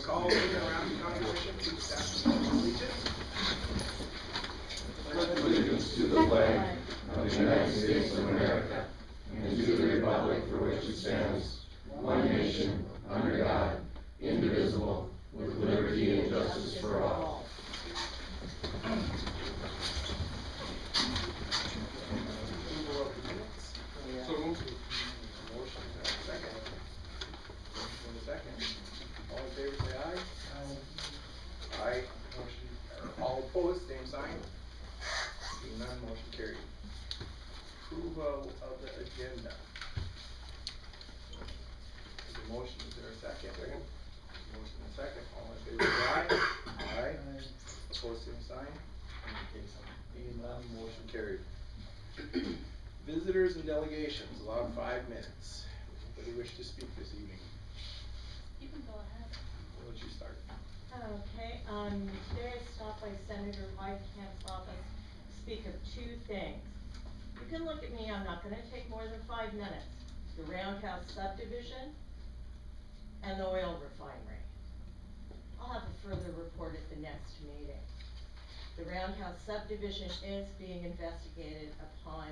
call the Ramsey County Commission to establish allegiance. Allegiance to the flag of the United States of America and to the republic for which it stands, one nation, under God, indivisible, with liberty and justice for all. So moved. Motion and a second. Motion and a second. All in favor say aye. Aye. Motion, all opposed, same sign. Seeing none, motion carried. Approval of the agenda. There's a motion, is there a second? Second. Motion and a second, all in favor say aye. Aye. Opposed, same sign. Seeing none, motion carried. Visitors and delegations, allowed 5 minutes. Anybody wish to speak this evening? You can go ahead. Why don't you start? Okay, today I stopped by Senator Heitkamp's office to speak of 2 things. You can look at me, I'm not gonna take more than 5 minutes. The Roundhouse subdivision and the oil refinery. I'll have a further report at the next meeting. The Roundhouse subdivision is being investigated upon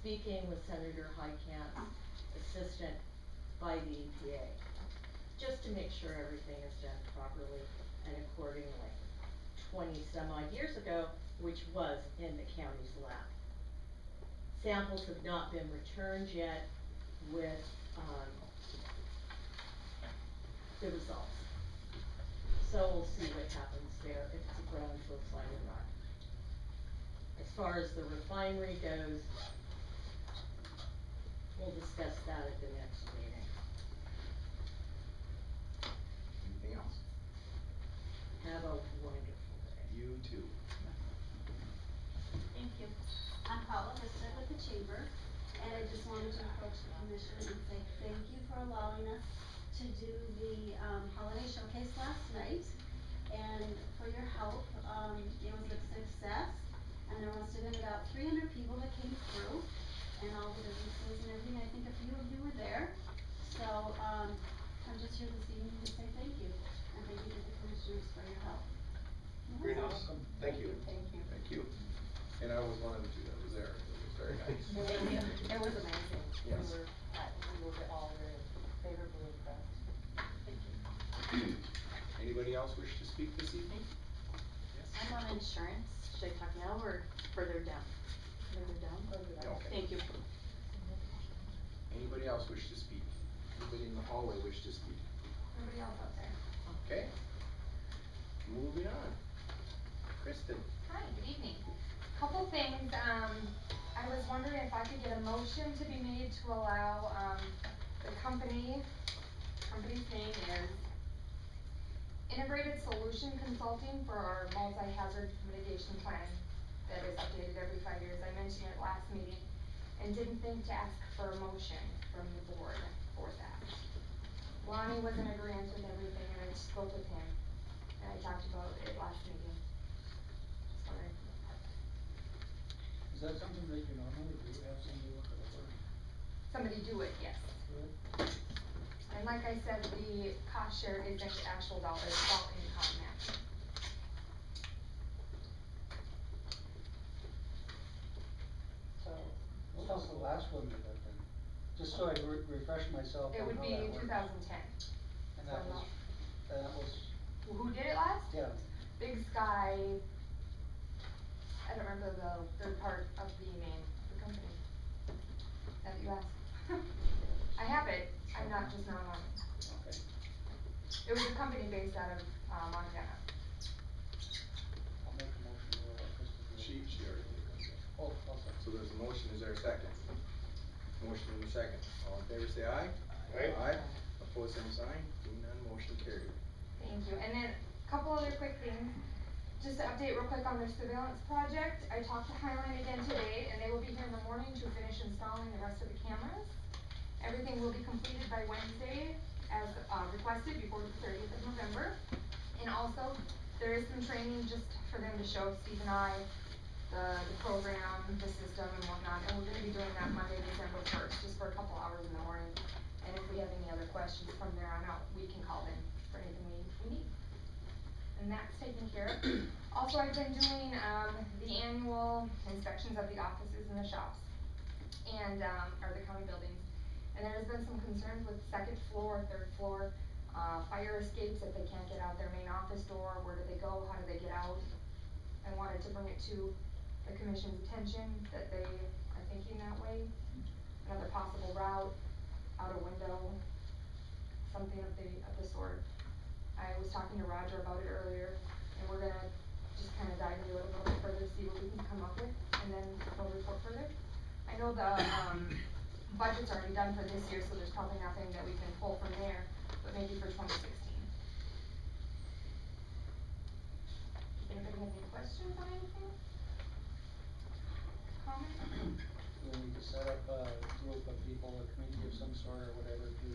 speaking with Senator Heitkamp's assistant by the EPA, just to make sure everything is done properly and accordingly. 20 some odd years ago, which was in the county's lap. Samples have not been returned yet with the results. So we'll see what happens there, if it's a brownfield site or not. As far as the refinery goes, we'll discuss that at the next meeting. Anything else? Have a wonderful day. You too. Thank you. I'm Paula Vista with the Chamber, and I just wanted to approach the commission and say thank you for allowing us to do the holiday showcase last night, and for your help. It was a success, and there must have been about 300 people that came through, and all the businesses and everything. I think a few of you were there, so I'm just here this evening to say thank you, and thank you to the commissioners for your help. Very nice. Thank you. Thank you. Thank you. And I was one of the 2 that was there. It was very nice. It was amazing. Yes. We were all very favorably impressed. Thank you. Anybody else wish to speak this evening? Yes. I'm on insurance. Should I talk now or further down? Further down? Okay. Thank you. Anybody else wish to speak? Anybody in the hallway wish to speak? Nobody else out there? Okay. Moving on. Kristen. Hi, good evening. Couple things, I was wondering if I could get a motion to be made to allow, the company's name is Integrated Solution Consulting for our multi-hazard mitigation plan that is updated every 5 years. I mentioned it last meeting and didn't think to ask for a motion from the board for that. Lonnie was in agreement with everything, and I spoke with him, and I talked about it last meeting. Sorry. Is that something that you normally do, have somebody look at the work? Somebody do it, yes. And like I said, the cost share isn't the actual dollars, it's all income match. So, what was the last one you had then? Just so I refresh myself It on would how be that works. 2010. And that was, Who did it last? yeah, Big Sky, I don't remember the third part of the name, the company that you asked. I have it, I'm not just not on it. okay. It was a company based out of, Montana. I'll make a motion to allow Kristen to. She already did. Oh, I'll second. So there's a motion, is there a second? Motion in a second. All in favor say aye. Aye. Aye. Opposed, same sign. Seeing none, motion carried. Thank you, and then a couple other quick things. Just to update real quick on their surveillance project, I talked to Highline again today, and they will be here in the morning to finish installing the rest of the cameras. Everything will be completed by Wednesday, as requested, before the 30th of November. And also, there is some training just for them to show Steve and I the program, the system and whatnot, and we're gonna be doing that Monday, December 1st, just for a couple hours in the morning. And if we have any other questions from there on out, we can call them for anything we need. and that's taken care of. Also, I've been doing, the annual inspections of the offices and the shops, and, or the county buildings. And there has been some concerns with second floor, third floor, fire escapes, if they can't get out their main office door, where do they go, how do they get out? I wanted to bring it to the commission's attention, that they are thinking that way. Another possible route, out a window, something of the sort. I was talking to Roger about it earlier, and we're gonna just kinda dive into it a little bit further, see what we can come up with, and then we'll report further. I know the, budget's already done for this year, so there's probably nothing that we can pull from there, but maybe for 2016. Does anybody have any questions on anything? Comments? We need to set up a group of people, a committee of some sort or whatever to.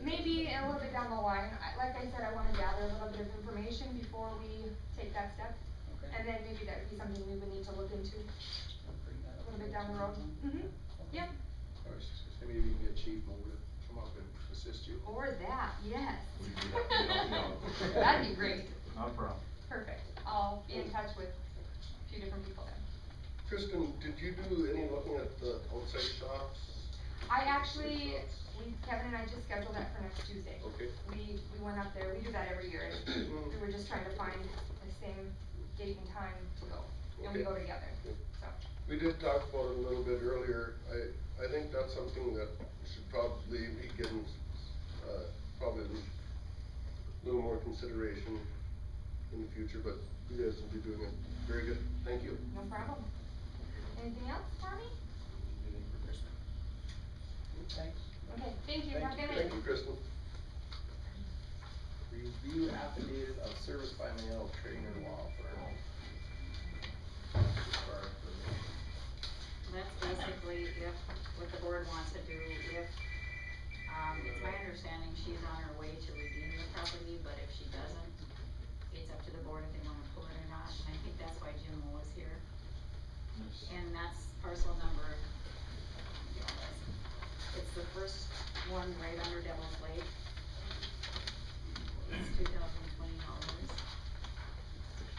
Maybe a little bit down the line, like I said, I wanna gather a little bit of information before we take that step. Okay. And then maybe that would be something we would need to look into Bring that a up little bit next down the road. meeting. Mm-hmm, yep, I was just gonna say, maybe you can get Chief Mo to come up and assist you. or that, yes. We can do that, we don't know. That'd be great, Not a problem. perfect, I'll be in touch with a few different people then. Kristen, did you do any looking at the outside shops? I actually, Kevin and I just scheduled that for next Tuesday. Okay. We went up there, we do that every year, and we were just trying to find the same date and time to go, and we Okay. go together, so. We did talk about it a little bit earlier. I think that's something that should probably be given, probably a little more consideration in the future, but you guys will be doing it very good. Thank you. No problem. Anything else for me? Thanks. Okay, thank you, have a good night. Thank you, Kristen. Review affidavit of service by mail trainer law firm. That's basically if, what the board wants to do, if, it's my understanding she's on her way to redeem the property, but if she doesn't, it's up to the board if they wanna pull it or not, and I think that's why Jim was here. And that's parcel number, it's the first one right under Devil's Lake. It's $2,020.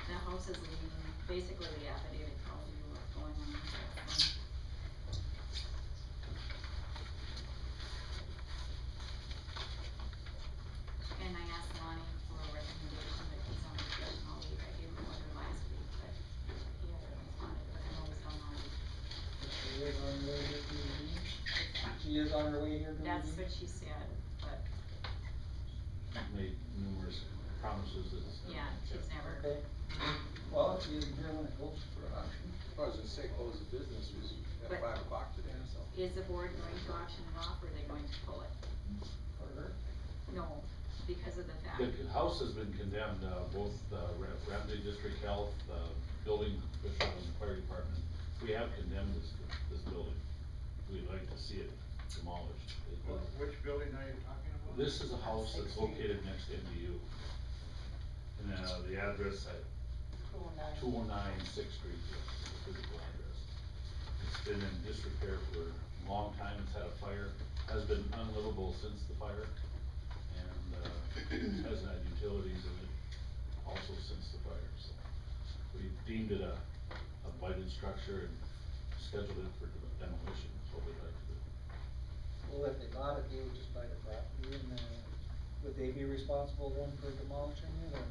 The house is leaving, basically the affidavit tells you what's going on with that one. And I asked Lonnie for a recommendation, but he's on vacation all week, I gave him one last week, but he hasn't responded, but I know he's on all week. She is on her way here to review? She is on her way here to review? That's what she said, but, Made numerous promises that. yeah, she's never. Okay. Well, she isn't here when it goes for auction. I was gonna say, close the business, it was at But- 5 o'clock today, so. Is the board going to auction it off, or are they going to pull it? For her. No, because of the fact. The house has been condemned, both, Ramsey District Health, building official and the fire department. We have condemned this building. We'd like to see it demolished. Which building are you talking about? This is a house that's located next to MDU. And, the address at 209 6th Street, is the physical address. It's been in disrepair for a long time, it's had a fire, has been unlivable since the fire. And, hasn't had utilities in it also since the fire, so. We deemed it a blighted structure and scheduled it for demolition, is what we'd like to do. Well, if they bought it, they would just buy the property and, would they be responsible then for demolishing it or?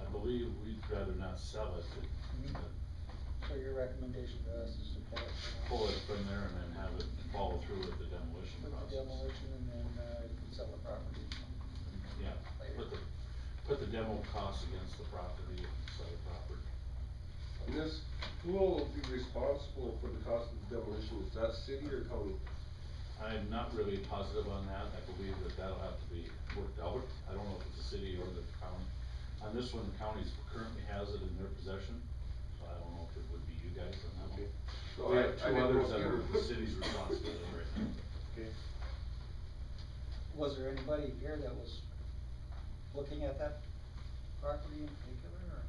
I believe we'd rather not sell it, Mhm. but So your recommendation to us is to pull it from there and then have it follow through with the demolition with the process. demolition and then, you can sell the property. Yeah, put the demo costs against the property and sell the property. And this, who will be responsible for the cost of the demolition? Is that city or county? I'm not really positive on that, I believe that that'll have to be worked out, I don't know if it's the city or the county. On this one, the county currently has it in their possession, so I don't know if it would be you guys on that one. So We I have two didn't know others if that you are were- the city's responsibility right now. Okay. Was there anybody here that was looking at that property in particular or?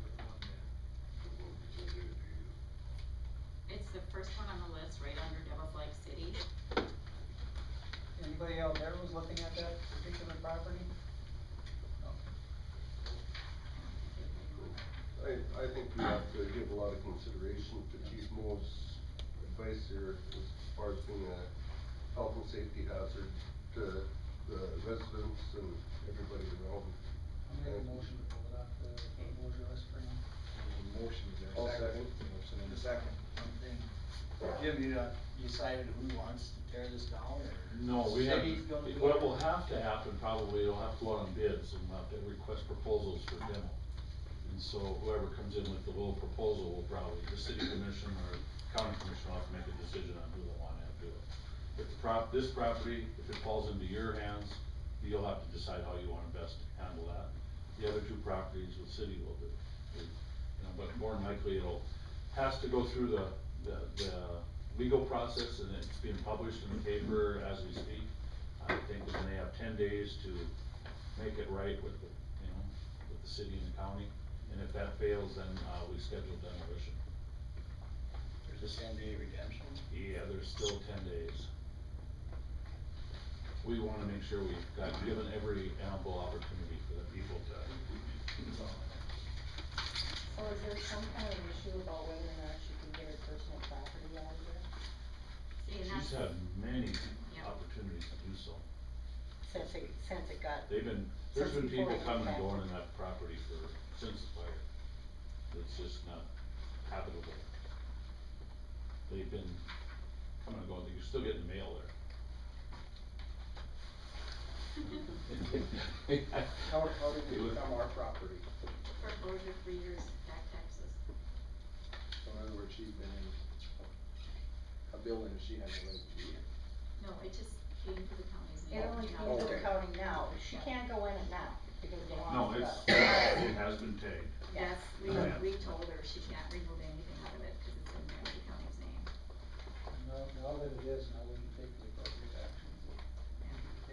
It's the first one on the list, right under Devil's Lake City. Anybody out there was looking at that particular property? No. I think we have to give a lot of consideration to Chief Mo's advice here as far as being a health and safety hazard to the residents and everybody around. I'll make a motion to pull it off the closure list for now. Motion, is there I'll a second? second. Motion and a second. One thing, Jim, you decided who wants to tear this down, or? No, we have, City's gonna do what it? will have to happen, probably, you'll have to go out on bids and we'll have to request proposals for demo. And so whoever comes in with the little proposal will probably, the city commission or county commission will have to make a decision on who they wanna have do it. If this property, if it falls into your hands, you'll have to decide how you wanna best handle that. The other two properties, the city will do. You know, but more than likely has to go through the legal process, and it's being published in the paper as we speak. I think that they have 10 days to make it right with the, you know, with the city and the county, and if that fails, then, we schedule demolition. There's a 10-day redemption? Yeah, there's still 10 days. We wanna make sure we've given every ample opportunity for the people to. So is there some kind of issue about whether or not she can get her personal property out of there? See, and She's that's, had many Yeah. opportunities to do so. Since it got. There's been Since people before it coming and impacted. going in that property since the fire. It's just not habitable. They've been coming and going, you're still getting mail there. How did it become our property? foreclosure 3 years, back taxes. So in other words, she's been in a building that she has no right to be in. No, it just came to the county's It name. only you came know. to the Okay. county now, she can't go in it now, because it No, belongs to it's, us. it has been tagged. Yes, Yeah. we told her she can't remove anything out of it, cause it's in Ramsey County's name. Now that it is, now we can take the appropriate actions.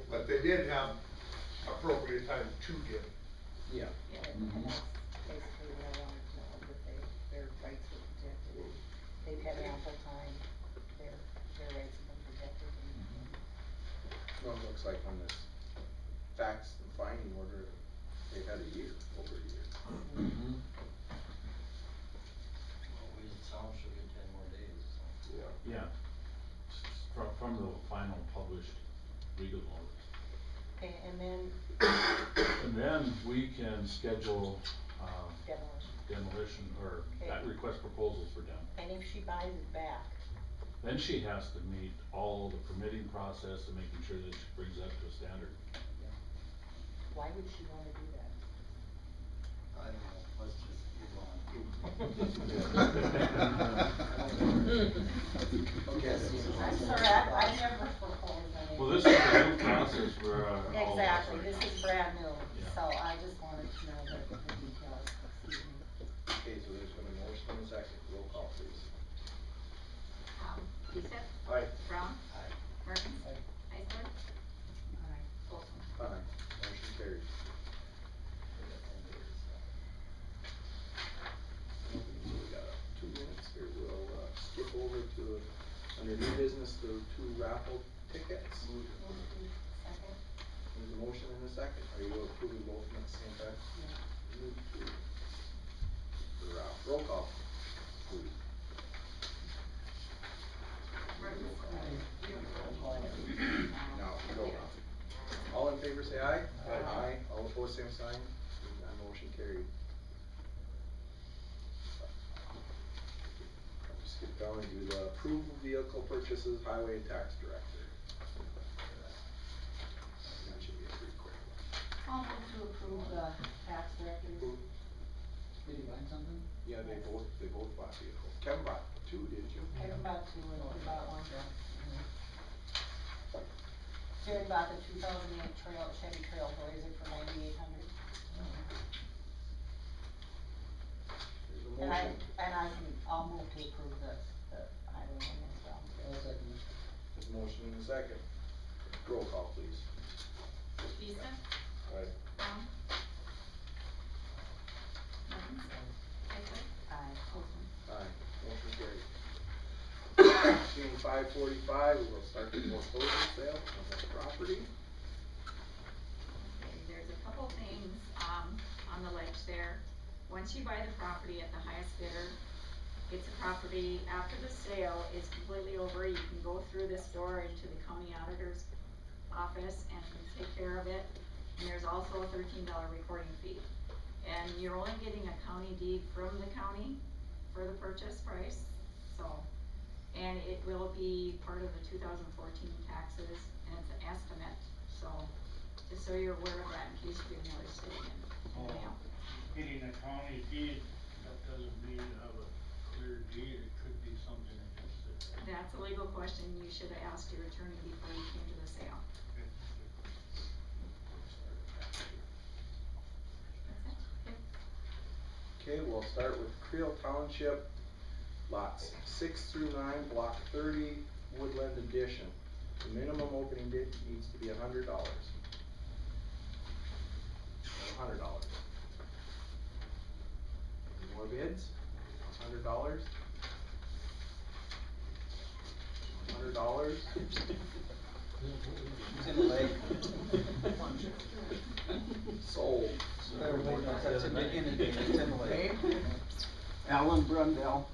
But they did have appropriate time to get. Yeah. Yeah. And that's basically what I wanted to know, that their rights were protected, they've had ample time, their rights have been protected, and Well, it looks like on this fax and finding order, they've had a year, over a year. Mm-hmm. Well, we as a town should get 10 more days, so. Yeah. Yeah, from the final published legal notice. Okay, and then And then we can schedule, demolition, demolition, or Okay. request proposals for demo. and if she buys it back, Then she has to meet all the permitting process and making sure that she brings up to a standard. why would she wanna do that? I don't know, let's just move on. Okay. I'm sorry, I never proposed any. Well, this is a new process for, all of us. Exactly, this is brand new, Yeah. so I just wanted to know the details, excuse me. Okay, so there's been a motion and a second, roll call please. Lisa, Aye. Brown, Aye. Mertens, Aye. Heisler, Alright. Olson. Aye, motion carried. So we got 2 minutes here, we'll, skip over to, under new business, the 2 raffle tickets. Second? There's a motion and a second, are you approving both at the same time? Move to the raffle, roll call, please. Mertens. Now, go on. All in favor say aye. Aye. All opposed, same sign, and that motion carried. Skip down and do the approval vehicle purchases, highway and tax director. That should be a pretty quick one. I'll move to approve the tax directors. Did you find something? Yeah, they both bought vehicles. Kevin bought 2, didn't you? Kevin bought 2 and we bought 1. Jerry bought the 2008 Chevy Trailblazer for $9,800. There's a And motion. I'll move to approve the highway one as well. I'll second it. There's a motion and a second. Roll call please. Lisa, Aye. Brown. Mertens, Heisler, Aye. Olson. Aye, motion carried. Being 5:45, we will start the foreclosure sale of the property. Okay, there's a couple things, on the ledge there. once you buy the property at the highest bidder, it's a property, after the sale is completely over, you can go through this door into the county auditor's office and take care of it. And there's also a $13 recording fee. And you're only getting a county deed from the county for the purchase price, so. And it will be part of the 2014 taxes, and it's an estimate, so, just so you're aware of that in case you get another sitting in the mail. Getting a county deed, that doesn't mean you have a clear deed, it could be something against it. That's a legal question you should have asked your attorney before you came to the sale. Okay, we'll start with Creel Township, lots 6 through 9, block 30, Woodland Addition. The minimum opening bid needs to be $100. $100. Any more bids? $100? $100? It's in the lake. Sold. Everybody knows that's in the Indian, it's in the lake. Alan Brundell.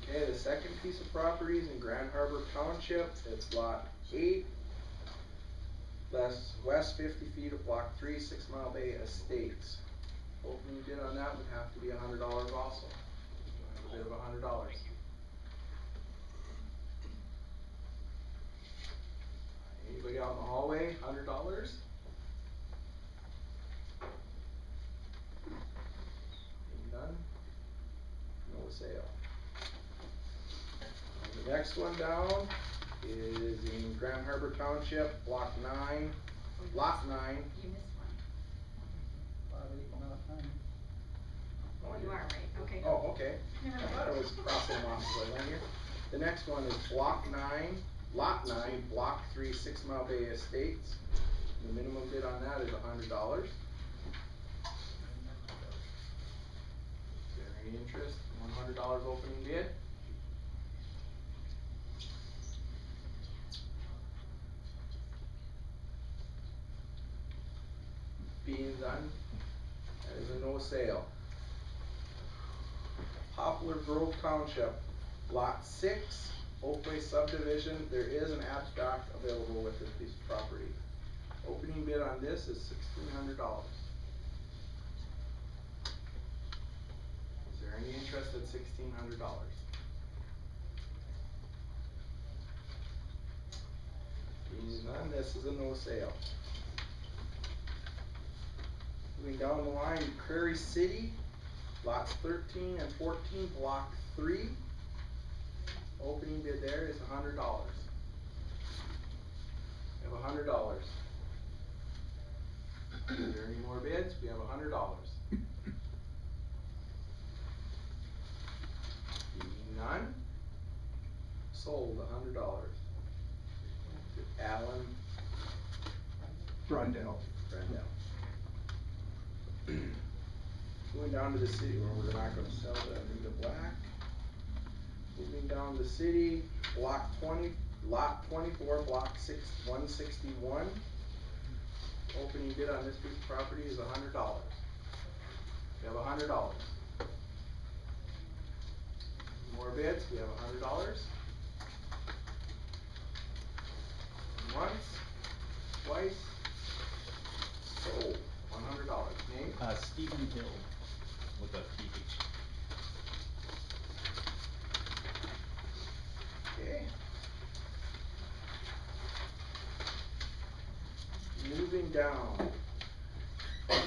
Okay, the second piece of property is in Grand Harbor Township. It's lot 8, west 50 feet of block 3, 6 Mile Bay Estates. Opening bid on that would have to be $100 also. A bid of $100. Anybody out in the hallway, $100? None? No sale. The next one down is in Grand Harbor Township, block 9, lot 9. You missed one. Oh, Oh, you are right, okay. Oh, okay. Never I mind. thought it was crossing off the line here. The next one is block 9, lot 9, block 3, 6 Mile Bay Estates. The minimum bid on that is $100. Is there any interest? $100 opening bid? Being done, that is a no sale. Poplar Grove Township, lot 6, Oakway subdivision. There is an abstract available with this piece of property. Opening bid on this is $1,600. Is there any interest at $1,600? Being none, this is a no sale. Moving down the line, Prairie City, lots 13 and 14, block 3. Opening bid there is $100. We have $100. Is there any more bids? We have $100. Being none, sold $100. Alan Brundell. Moving down to the city, where we're not gonna sell that into black. Moving down the city, block 20, lot 24, block 161. Opening bid on this piece of property is $100. We have $100. More bids, we have $100. Once, twice, sold, $100. Name? Stephen Hill with a PH. Okay. Moving down,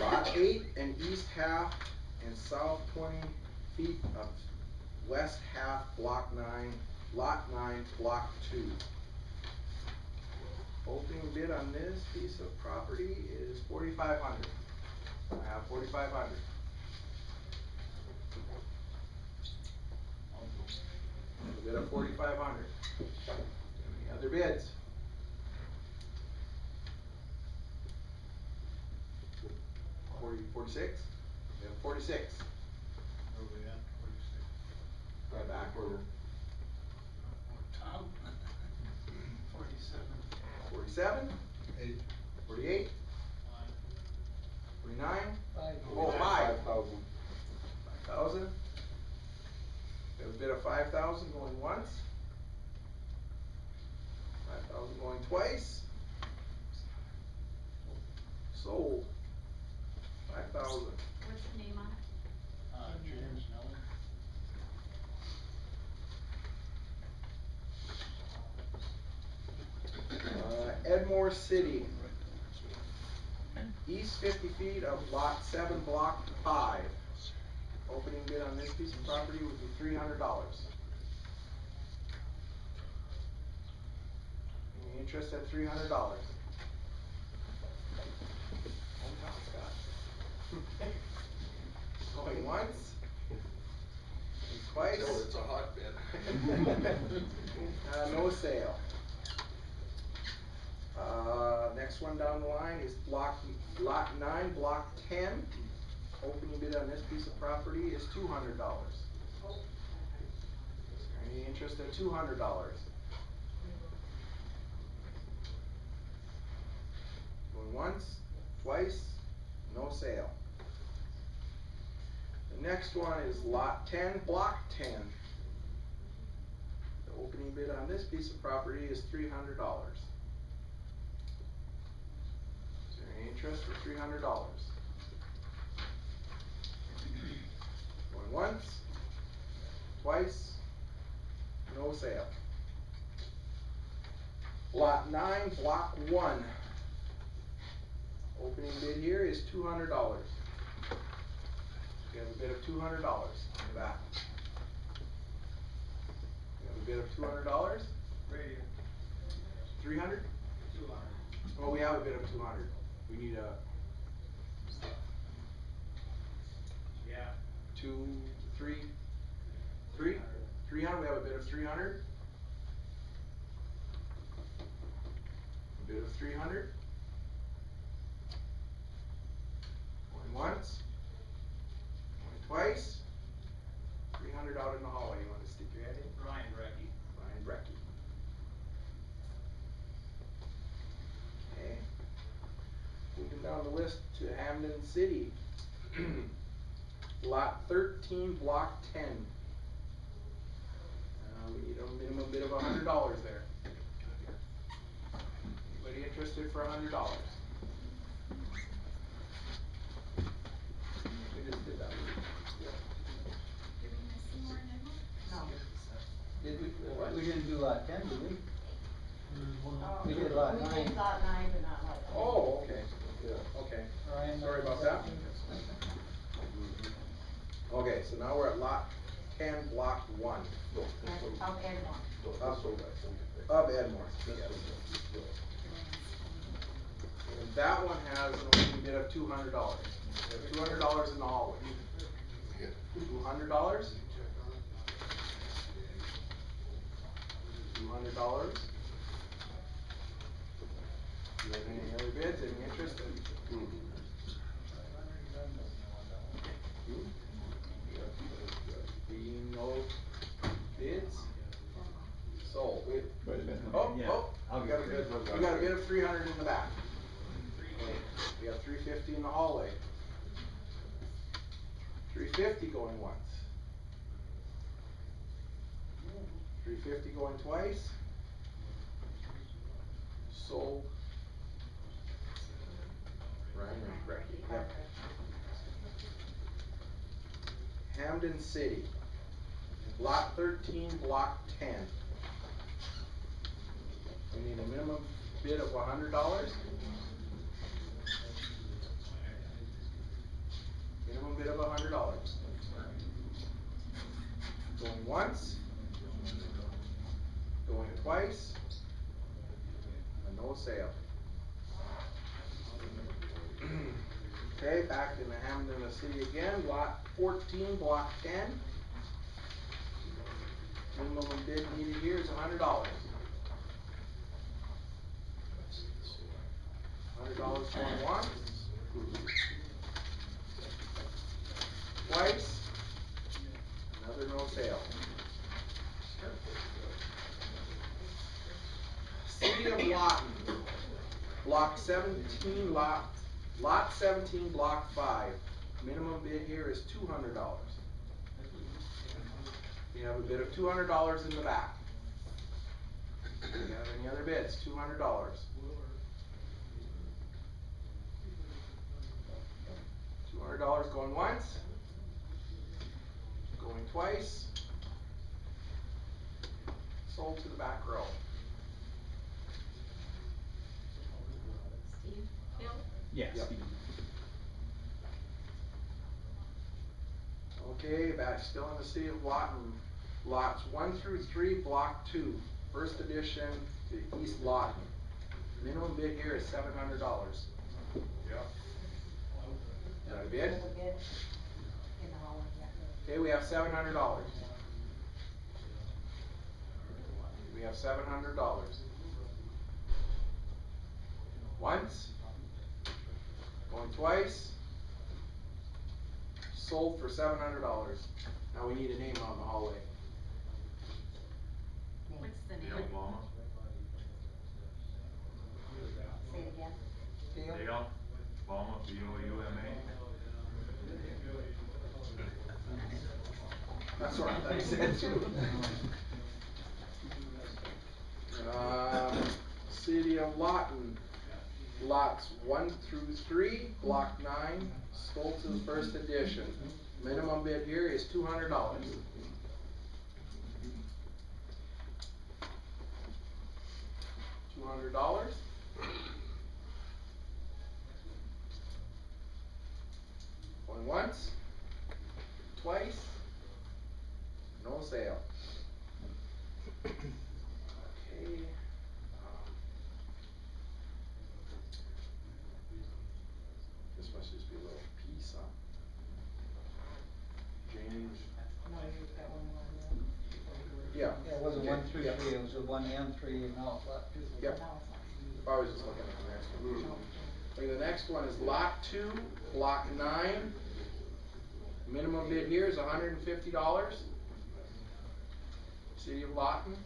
lot 8 and east half and south 20 feet of west half, block 9, lot 9, block 2. Opening bid on this piece of property is $4,500. I have $4,500. Bid of $4,500. Any other bids? $46? We have 46. Where are we at, 46? Right back order. Tom? 47. 47? 8. 48? 49? Five. Oh, 5. 5,000. 5,000. We have a bid of 5,000 going once. 5,000 going twice. Sold. 5,000. What's the name on it? James Miller. Edmore City. East 50 feet of lot 7, block 5. Opening bid on this piece of property would be $300. Any interest at $300? Hometown Scott. Going once. Twice. Still, it's a hotbed. No sale. Next one down the line is lot 9, block 10. Opening bid on this piece of property is $200. Is there any interest at $200? Going once, twice, no sale. The next one is lot 10, block 10. The opening bid on this piece of property is $300. Is there any interest for $300? Going once, twice, no sale. Lot 9, block 1. Opening bid here is $200. We have a bid of $200 on the back. We have a bid of $200. Right here. 300? 200. Well, we have a bid of 200. We need a Yeah. 2, 3, 3? 300, we have a bid of 300. A bid of 300. Going once. Going twice. 300 out in the hallway. You want to stick your head in? Ryan Brecky. Ryan Brecky. Okay. Moving down the list to Hamden City. Lot 13, block 10. We need a minimum bid of $100 there. Anybody interested for $100? We just did that. Giving us some more demo? No. Did we didn't do lot 10, did we? Oh, We did lot We 9. did lot 9, but not lot 10. Oh, okay. Yeah. Okay. Ryan, Sorry about that. Okay, so now we're at lot 10, block 1. No, this one. Of Edmore. No, this one, I think. Of Edmore. This Yes. one, And that one has an opening bid of $200. We have $200 in the hallway. yeah. $200? $200. Do you have any other bids, any interest? Mhm. Being no bids? Sold. Wait a minute. Oh, Yeah. oh, I'll we got a get bid, it. we got a bid of 300 in the back. We have 350 in the hallway. 350 going once. 350 going twice. Sold. Ryan Brecky, yep. Hamden City, lot 13, block 10. We need a minimum bid of $100. Minimum bid of $100. Going once. Going twice. And no sale. Okay, back in the Hamden City again, lot 14, block 10. Minimum bid needed here is $100. $100 going once. Twice. Another no sale. City of Lawton. Block 17, lot 17, block 5. Minimum bid here is $200. We have a bid of $200 in the back. Do you have any other bids? $200. $200 going once, going twice, sold to the back row. Steve, Bill? Yes. Yep. Okay, back still in the city of Lawton. Lots 1 through 3, block 2, first edition to East Lawton. Minimum bid here is $700. Yep. Is that a bid? Okay, we have $700. We have $700. Once, going twice, sold for $700. Now we need a name on the hallway. What's the name? Dale Bama. Say it again. Dale Bama, B-O-U-M-A. That's what I said too. City of Lawton, lots 1 through 3, block 9, Stoltz's first edition. Minimum bid here is $200. $200. Going once, twice, no sale. Okay. This must just be a little piece, huh? Change. Yeah. Yeah, it wasn't Okay. 1 through Yep. 3, it was a 1 and 3, and now it's lot 2. Yep. I was just looking at the next one. Okay, the next one is lot 2, block 9. Minimum bid here is $150. City of Lawton.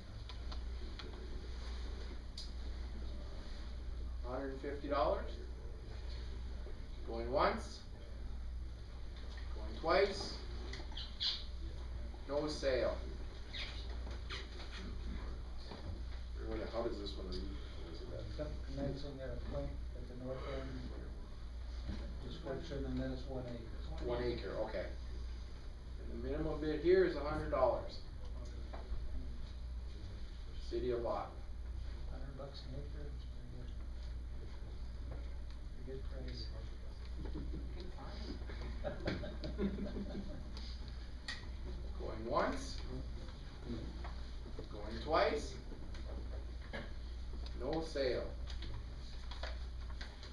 $150. Going once. Going twice. No sale. How does this one read? Next one, got a point at the north end, description, and then it's 1 acre. 1 acre, okay. And the minimum bid here is $100. City of Lawton. $100 an acre, it's pretty good. Good price. Going once. Going twice. No sale.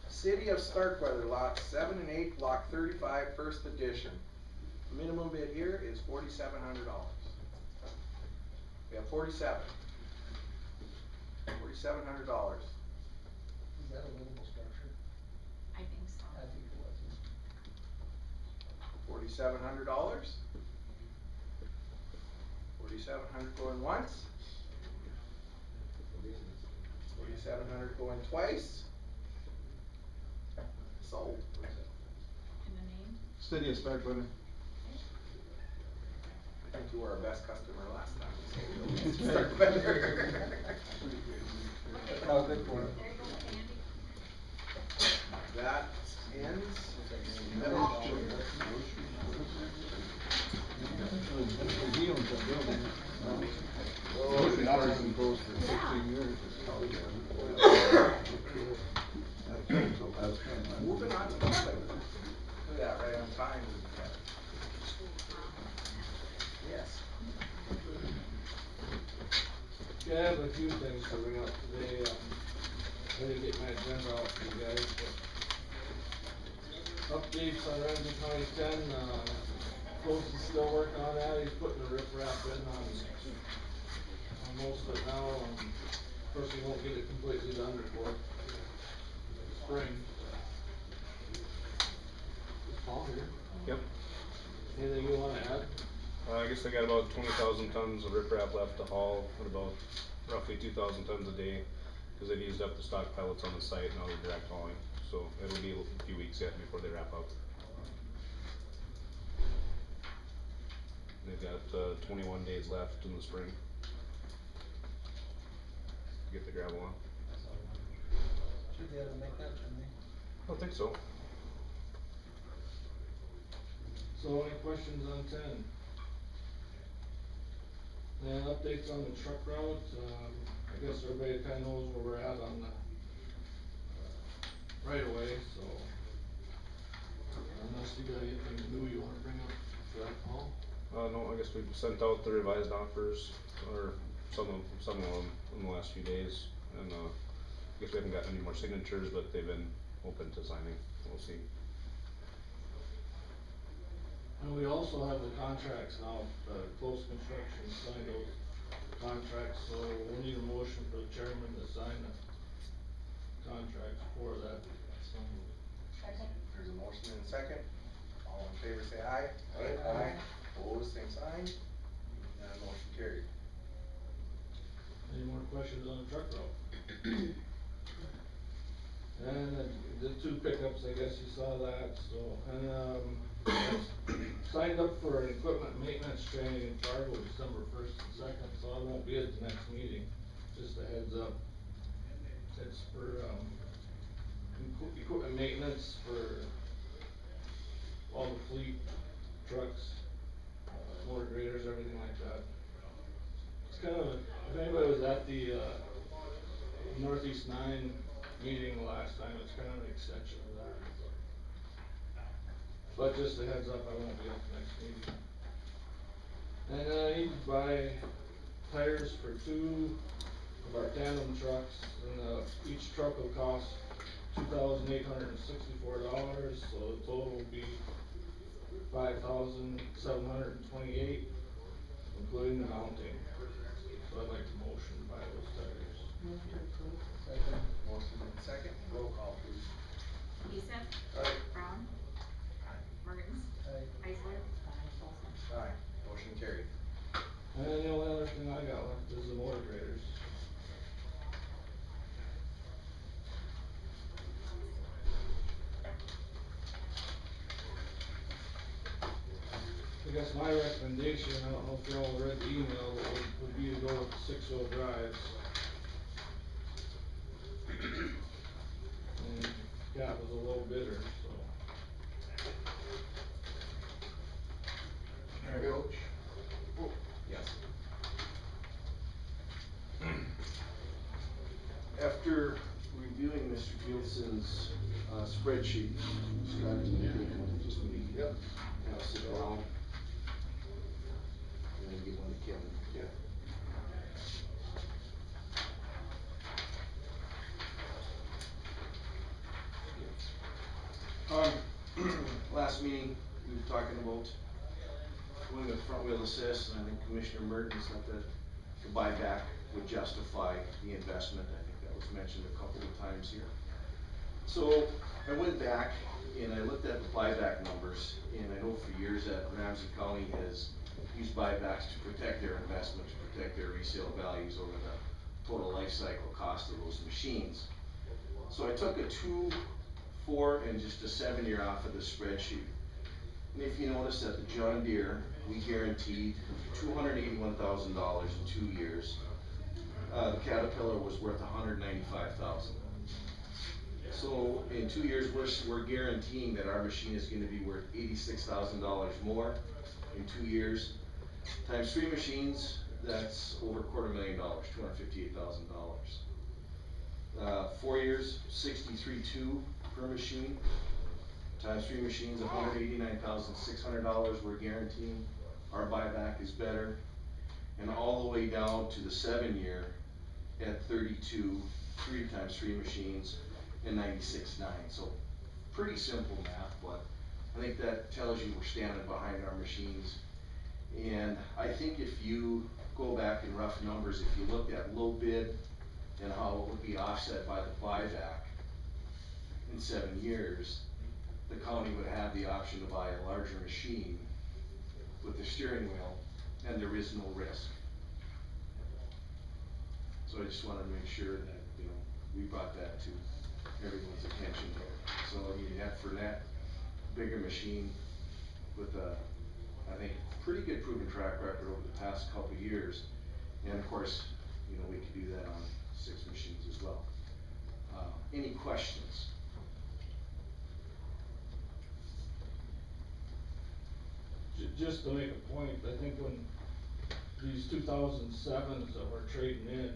City of Starkweather, lots 7 and 8, block 35, first edition. Minimum bid here is $4,700. We have 47. $4,700. Is that a livable structure? I think so. I think it was. $4,700. 4,700 going once. 4,700 going twice. Sold. And the name? City of Starkweather. I think you were our best customer last time. So Starkweather. Oh, good for it. There you go, Andy. That ends. He owns that building. Ocean Arts been closed for 16 years. Moving on to public. Look at that, right on time. Yes. Yeah, I have a few things coming up today. I didn't get my agenda out for you guys, but updates on Ramsey County 10, Close is still working on that. He's putting the riprap in on most of it now. Of course, he won't get it completely done before spring. Is Paul here? Yep. Anything you wanna add? I guess I got about 20,000 tons of riprap left to haul, at about roughly 2,000 tons a day. cause they've used up the stock pellets on the site, now they're direct hauling, so it'll be a few weeks yet before they wrap up. They've got, 21 days left in the spring. To get the gravel on. Should be able to make that, shouldn't they? I don't think so. So any questions on 10? And updates on the truck route, I guess everybody kinda knows where we're at on the, right away, so. Unless you got anything new you wanna bring up for that, Paul? No, I guess we've sent out the revised offers, or some of them in the last few days, and, I guess we haven't gotten any more signatures, but they've been open to signing, we'll see. And we also have the contracts now, close construction signed those contracts, so we'll need a motion for the chairman to sign the contracts for that. There's a motion and a second. All in favor say aye. Aye. Opposed, same sign. None motion carried. Any more questions on the truck route? And the two pickups, I guess you saw that, so, and, signed up for an equipment maintenance training in Fargo December 1st and 2nd, so I won't be at the next meeting, just a heads up. It's for, equipment maintenance for all the fleet, trucks, motor graders, everything like that. It's kind of, if anybody was at the, Northeast 9 meeting last time, it's kind of an extension of that. But just a heads up, I won't be at the next meeting. And I need to buy tires for 2 of our tandem trucks, and, each truck will cost $2,864, so the total will be $5,728, including the mounting. So I'd like to motion to buy those tires. Second. Motion and second. Roll call please. Lisa. Aye. Brown. Mertens. Aye. Heisler. Olson. Aye. Motion carried. And the only other thing I got left is the motor graders. I guess my recommendation, I don't know if you all read the email, but would be to go with the 6-wheel drives. And Scott was a low bidder, so. Coach? Yes. After reviewing Mr. Fieldson's, spreadsheet, Scott, just me. Yep. I'll sit down. And then give one to Kevin. Yeah. Last meeting, we were talking about going with front wheel assist, and I think Commissioner Mertens said that the buyback would justify the investment. I think that was mentioned a couple of times here. So I went back and I looked at the buyback numbers, and I know for years that Ramsey County has used buybacks to protect their investment, to protect their resale values over the total life cycle cost of those machines. So I took a 2, 4, and just a 7-year off of the spreadsheet. And if you notice that the John Deere, we guaranteed $281,000 in 2 years. The Caterpillar was worth $195,000. So in 2 years, we're guaranteeing that our machine is gonna be worth $86,000 more in 2 years. Times 3 machines, that's over $250,000, $258,000. 4 years, $63,200 per machine. Times 3 machines, $189,600 we're guaranteeing. Our buyback is better. And all the way down to the 7-year at $32,000, 3 times 3 machines, and $96,900. So pretty simple math, but I think that tells you we're standing behind our machines. And I think if you go back in rough numbers, if you looked at low bid and how it would be offset by the buyback in 7 years, the county would have the option to buy a larger machine with the steering wheel, and there is no risk. So I just wanted to make sure that, you know, we brought that to everyone's attention. So you had for that bigger machine with a, I think, pretty good proven track record over the past couple of years. And of course, you know, we could do that on 6 machines as well. Any questions? Just to make a point, I think when these 2007s that we're trading in,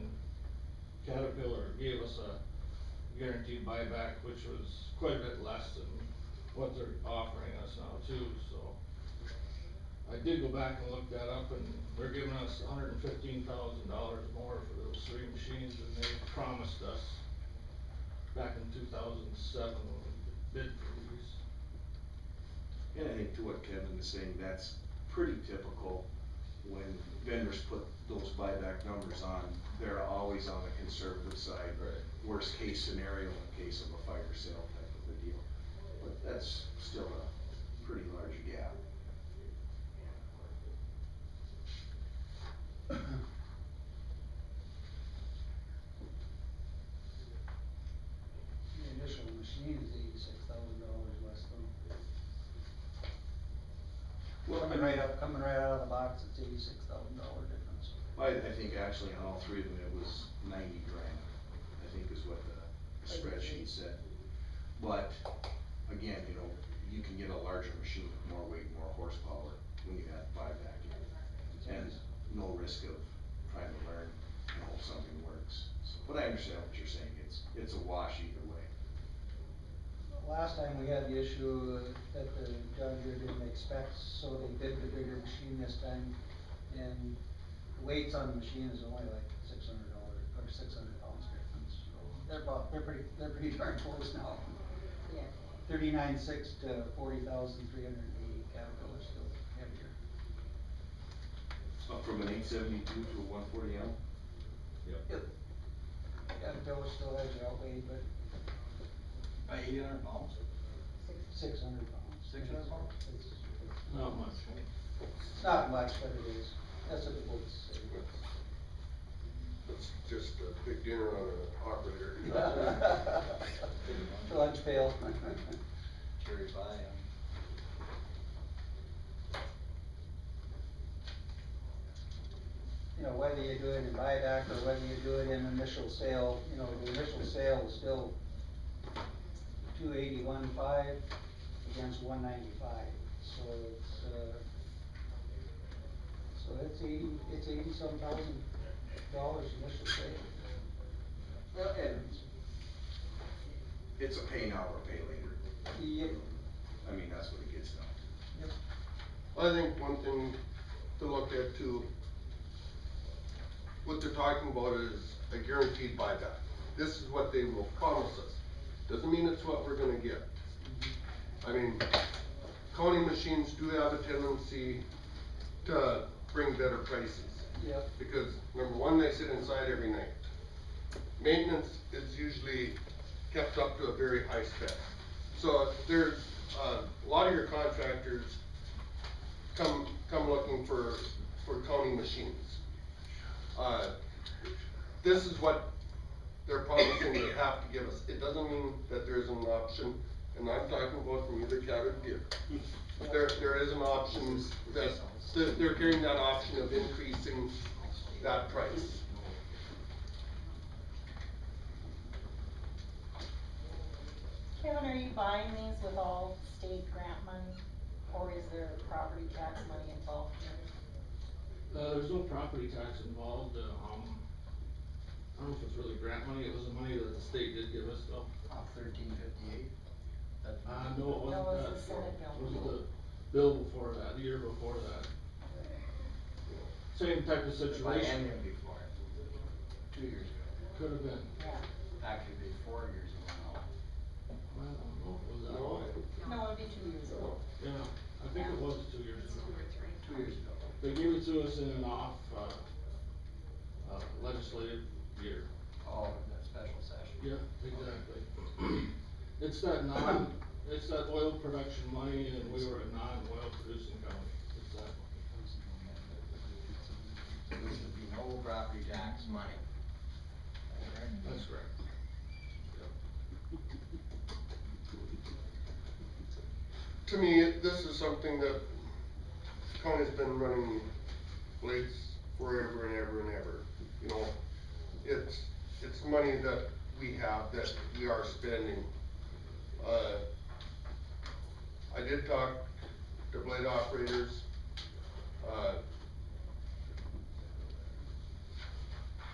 Caterpillar gave us a guaranteed buyback, which was quite a bit less than what they're offering us now too, so. I did go back and look that up, and they're giving us $115,000 more for those 3 machines than they promised us back in 2007 when we bid for these. And I think to what Kevin is saying, that's pretty typical when vendors put those buyback numbers on. They're always on the conservative side. Right. Worst case scenario in case of a fire sale type of a deal. But that's still a pretty large gap. The initial machine is $86,000 less than. Well, Coming right out of the box, it's $86,000 difference. I think actually on all 3 of them, it was 90 grand, I think is what the spreadsheet said. But again, you know, you can get a larger machine with more weight, more horsepower when you have buyback in, and no risk of trying to learn and hope something works. So, but I understand what you're saying, it's a wash either way. Last time we had the issue that the John Deere didn't expect, so they bid the bigger machine this time, and the weights on the machine is only like $600 or 600 pounds difference. So they're pretty darn close now. Yeah. 39.6 to 40,380. Caterpillar still heavier. Up from an 872 to a 140L? Yep. Caterpillar still has the outweigh, but By 800 pounds? 600 pounds. 600 pounds? It's Not much. not much, but it is. That's what the books say. It's just a big dinner on an operator. Lunch pail. Cherry pie, You know, whether you do it in buyback or whether you do it in initial sale, you know, the initial sale is still 281.5 against 195. So it's 80-some thousand dollars initial sale. Well, and it's a pay now or pay later. Yep. I mean, that's what it gets down to. Yep. I think one thing to look at too, what they're talking about is a guaranteed buyback. This is what they will promise us. Doesn't mean it's what we're gonna get. I mean, county machines do have a tendency to bring better prices. Yep. Because number one, they sit inside every night. Maintenance is usually kept up to a very high spec. So there's, a lot of your contractors come looking for county machines. This is what they're promising they have to give us. It doesn't mean that there isn't an option, and I'm talking about from either Cat or Deere. There is an option that, they're carrying that option of increasing that price. Kevin, are you buying these with all state grant money, or is there property tax money involved here? There's no property tax involved, I don't know if it's really grant money, it was the money that the state did give us though. 1358? No, it wasn't No, it was that. the Senate bill. It was the bill before that, the year before that. Same type of situation. Biennium before, 2 years ago. Could have been. Yeah. Actually, it'd be 4 years ago now. I don't know if it was that No. long. No, it'd be 2 years ago. Yeah, I think it was 2 years ago. 2 years ago. They gave it to us in an off, legislative year. Oh, that special session. Yeah, exactly. It's that oil production money, and we were a non-oil producing county, it's that. So this would be no property tax money. That's correct. To me, this is something that county's been running blades forever and ever and ever. You know, it's money that we have that we are spending. I did talk to blade operators.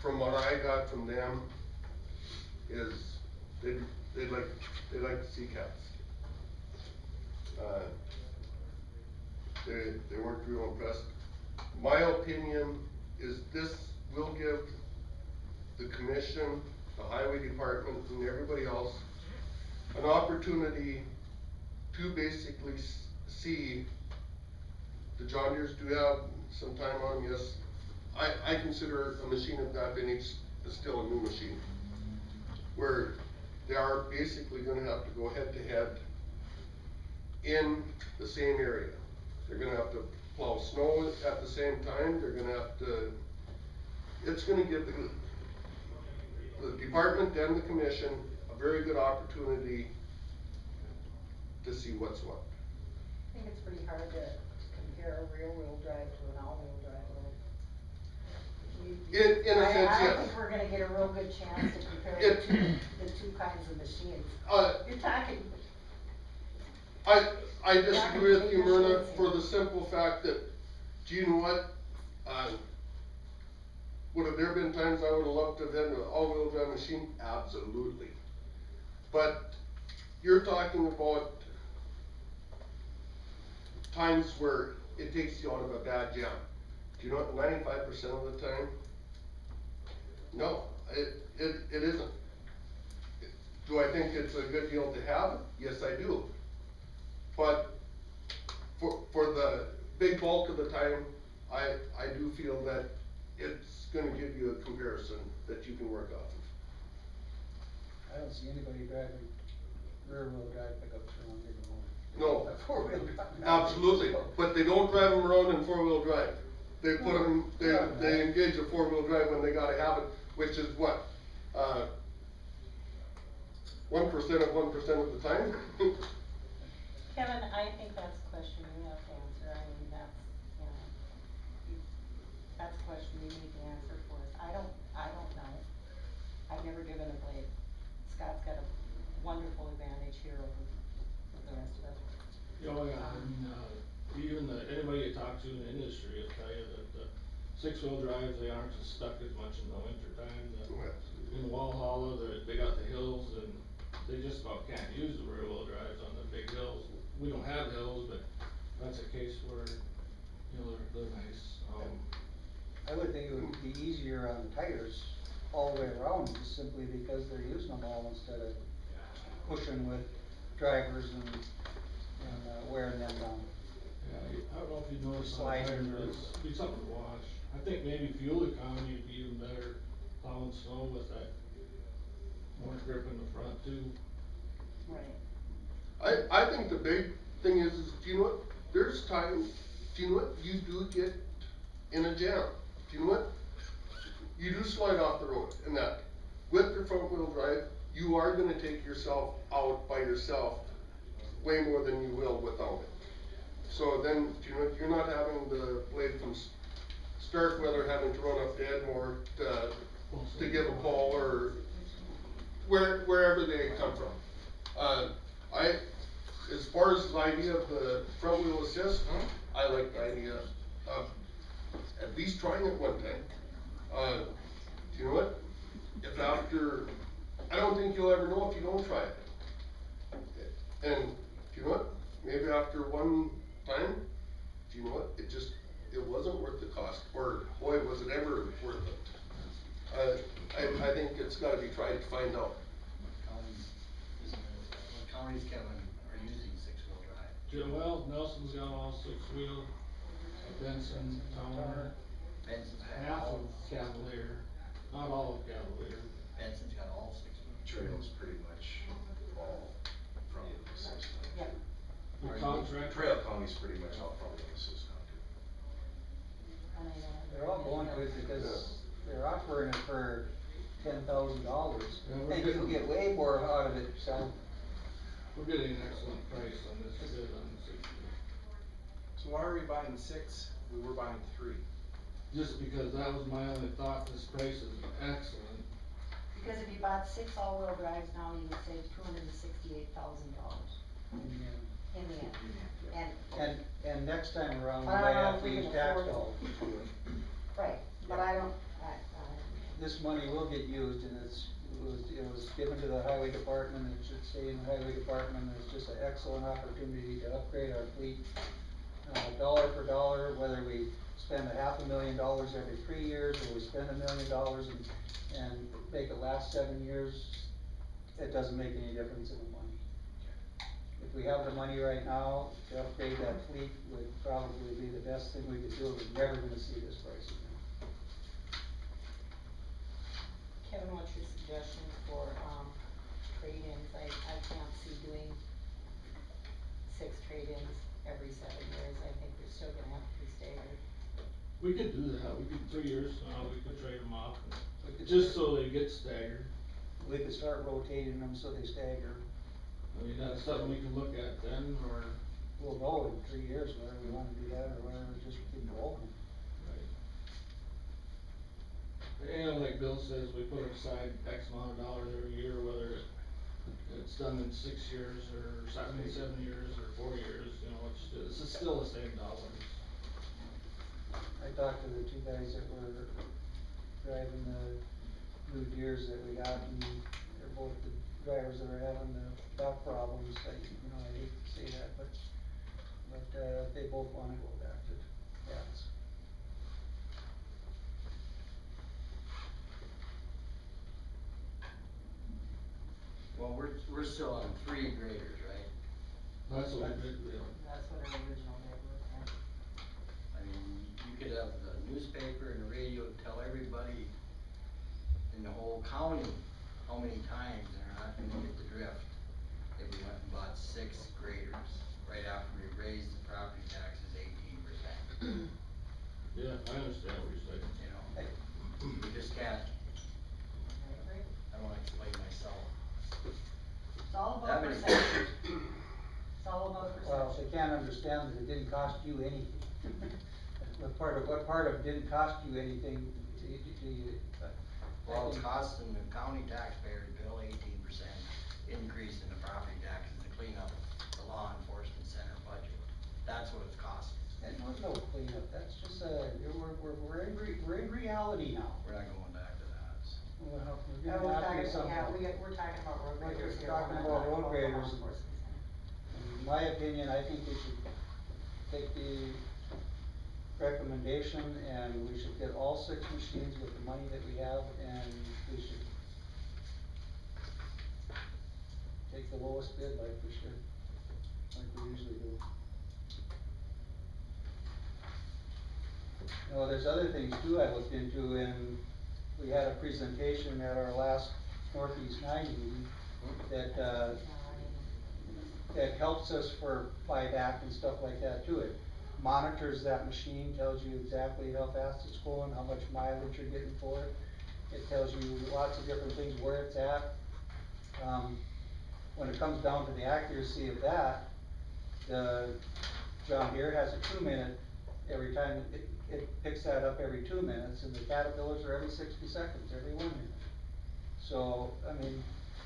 From what I got from them is they'd like to see cats. They weren't real impressed. My opinion is this will give the commission, the highway department, and everybody else an opportunity to basically see the John Deere's do have some time on them. Yes, I consider a machine of that vintage is still a new machine, where they are basically gonna have to go head to head in the same area. They're gonna have to plow snow at the same time. They're gonna have to, it's gonna give the department and the commission a very good opportunity to see what's what. I think it's pretty hard to compare a rear-wheel drive to an all-wheel drive road. In a sense, I yes. don't think we're gonna get a real good chance to compare the two kinds of machines. You're talking. I disagree with you, Myrna, for the simple fact that, do you know what? Would have there been times I would have loved to have had an all-wheel drive machine? Absolutely. But you're talking about times where it takes you out of a bad jam. Do you know what, 95% of the time? No, it isn't. Do I think it's a good deal to have? Yes, I do. But for the big bulk of the time, I do feel that it's gonna give you a comparison that you can work off of. I don't see anybody driving rear-wheel drive pickups around here anymore. No. Four-wheel drive. Absolutely, but they don't drive them around in four-wheel drive. They put them, they engage a four-wheel drive when they gotta have it, which is what? 1% of 1% of the time? Kevin, I think that's a question you have to answer. I mean, that's, you know, that's a question you need to answer for us. I don't know. I've never driven a blade. Scott's got a wonderful advantage here over the rest of us. Oh, yeah, even anybody you talk to in the industry will tell you that the six-wheel drives, they aren't as stuck as much in the winter time. In Walhalla, they got the hills and they just about can't use the rear-wheel drives on the big hills. We don't have hills, but that's a case where, you know, they're nice. I would think it would be easier on tires all the way around, just simply because they're using them all instead of pushing with drivers and wearing them down. Yeah, I don't know if you noticed on Sliding tires, or- it'd be something to wash. I think maybe fuel economy would be even better plowing snow with that more grip in the front too. Right. I think the big thing is, do you know what, there's times, do you know what, you do get in a jam. Do you know what, you do slide off the road, and that, with your front wheel drive, you are gonna take yourself out by yourself way more than you will without it. So then, do you know what, you're not having the blade from Starkweather having to run up to Edmore to give a call, or wherever they come from. As far as the idea of the front wheel assist, I like the idea of at least trying it one time. Do you know what? If after, I don't think you'll ever know if you don't try it. And do you know what? Maybe after one time, do you know what? It wasn't worth the cost, or boy, was it ever worth it. I think it's gotta be tried to find out. What counties, Kevin, are using six-wheel drive? Well, Nelson's got all six-wheel, Benson, Towner, Benson's got half all of Cavalier, not all of Cavalier. Benson's got all six-wheel. Trail's pretty much all from the system. Yep. The contract. Trail county's pretty much all from the system too. And I know. They're all going to it because they're offering it for $10,000. Yeah, we're And getting- you'll get way more out of it, so. We're getting an excellent price on this bid on the 60. So why are we buying 6? We were buying 3. Just because that was my only thought, this price is excellent. Because if you bought 6 all-wheel drives now, you would save $268,000 in the end. And next time around, we I don't might know have if to we use can tax afford it. dollars. Right, but I don't, This money will get used, and it was given to the highway department, and it should stay in the highway department. It's just an excellent opportunity to upgrade our fleet, dollar for dollar, whether we spend $500,000 every 3 years, or we spend $1 million and make it last 7 years, it doesn't make any difference in the money. If we have the money right now to upgrade that fleet, would probably be the best thing we could do. We're never gonna see this price again. Kevin, what's your suggestion for, trade-ins? I can't see doing 6 trade-ins every 7 years. I think we're still gonna have to be staggered. We could do that, we could, 3 years from now, we could trade them off, We could just start- so they get staggered. We could start rotating them so they stagger. I mean, that's something we can look at then, or. We'll know in 3 years whether we wanna do that or whether we just keep rolling. And like Bill says, we put aside X amount of dollars every year, whether it's done in 6 years or 7 years or 4 years, you know, it's still the same dollars. I talked to the 2 guys that were driving the new Deers that we got, and they're both the drivers that are having the back problems. I hate to say that, but they both wanna go back to cats. Well, we're still on 3 graders, right? That's what we did, Bill. That's what our original bid was, yeah. I mean, you could have the newspaper and the radio tell everybody in the whole county how many times they're not gonna get the drift if we went and bought 6 graders right after we raised the property taxes 18%. Yeah, I understand what you're saying. You know, we just can't, I don't wanna explain myself. It's all That about many perception. It's all about Well, perception. they can't understand that it didn't cost you anything. What part of it didn't cost you anything to you, but. Well, it's costing the county taxpayers, Bill, 18% increase in the property taxes to clean up the law enforcement center budget. That's what it's costing. And no cleanup, that's just we're in reality now. We're not going back to that. Well, we're Yeah, gonna have to do something. we're talking about road Like graders we're here. talking we're not about talking road law graders. enforcement center. In my opinion, I think we should take the recommendation and we should get all 6 machines with the money that we have, and we should take the lowest bid like we usually do. There's other things too I looked into, and we had a presentation at our last Northeast 9 meeting that helps us for buyback and stuff like that too. It monitors that machine, tells you exactly how fast it's going, how much mileage you're getting for it. It tells you lots of different things, where it's at. When it comes down to the accuracy of that, the John Deere has a 2-minute every time, it picks that up every 2 minutes, and the Caterpillars are every 60 seconds, every 1 minute. So, I mean,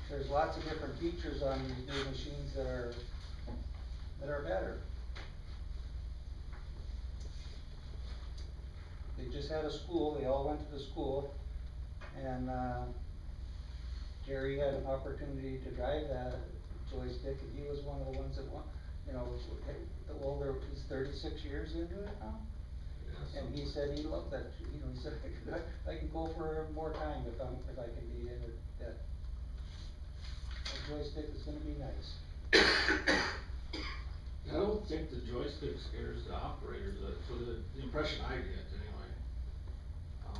there's lots of different features on these new machines that are better. They just had a school, they all went to the school, and, Jerry had an opportunity to drive that joystick, and he was one of the ones that he's 36 years into it now. And he said he loved that, he said, I can go for more time if I can be in it, that joystick is gonna be nice. I don't think the joystick scares the operators, for the impression I get anyway. I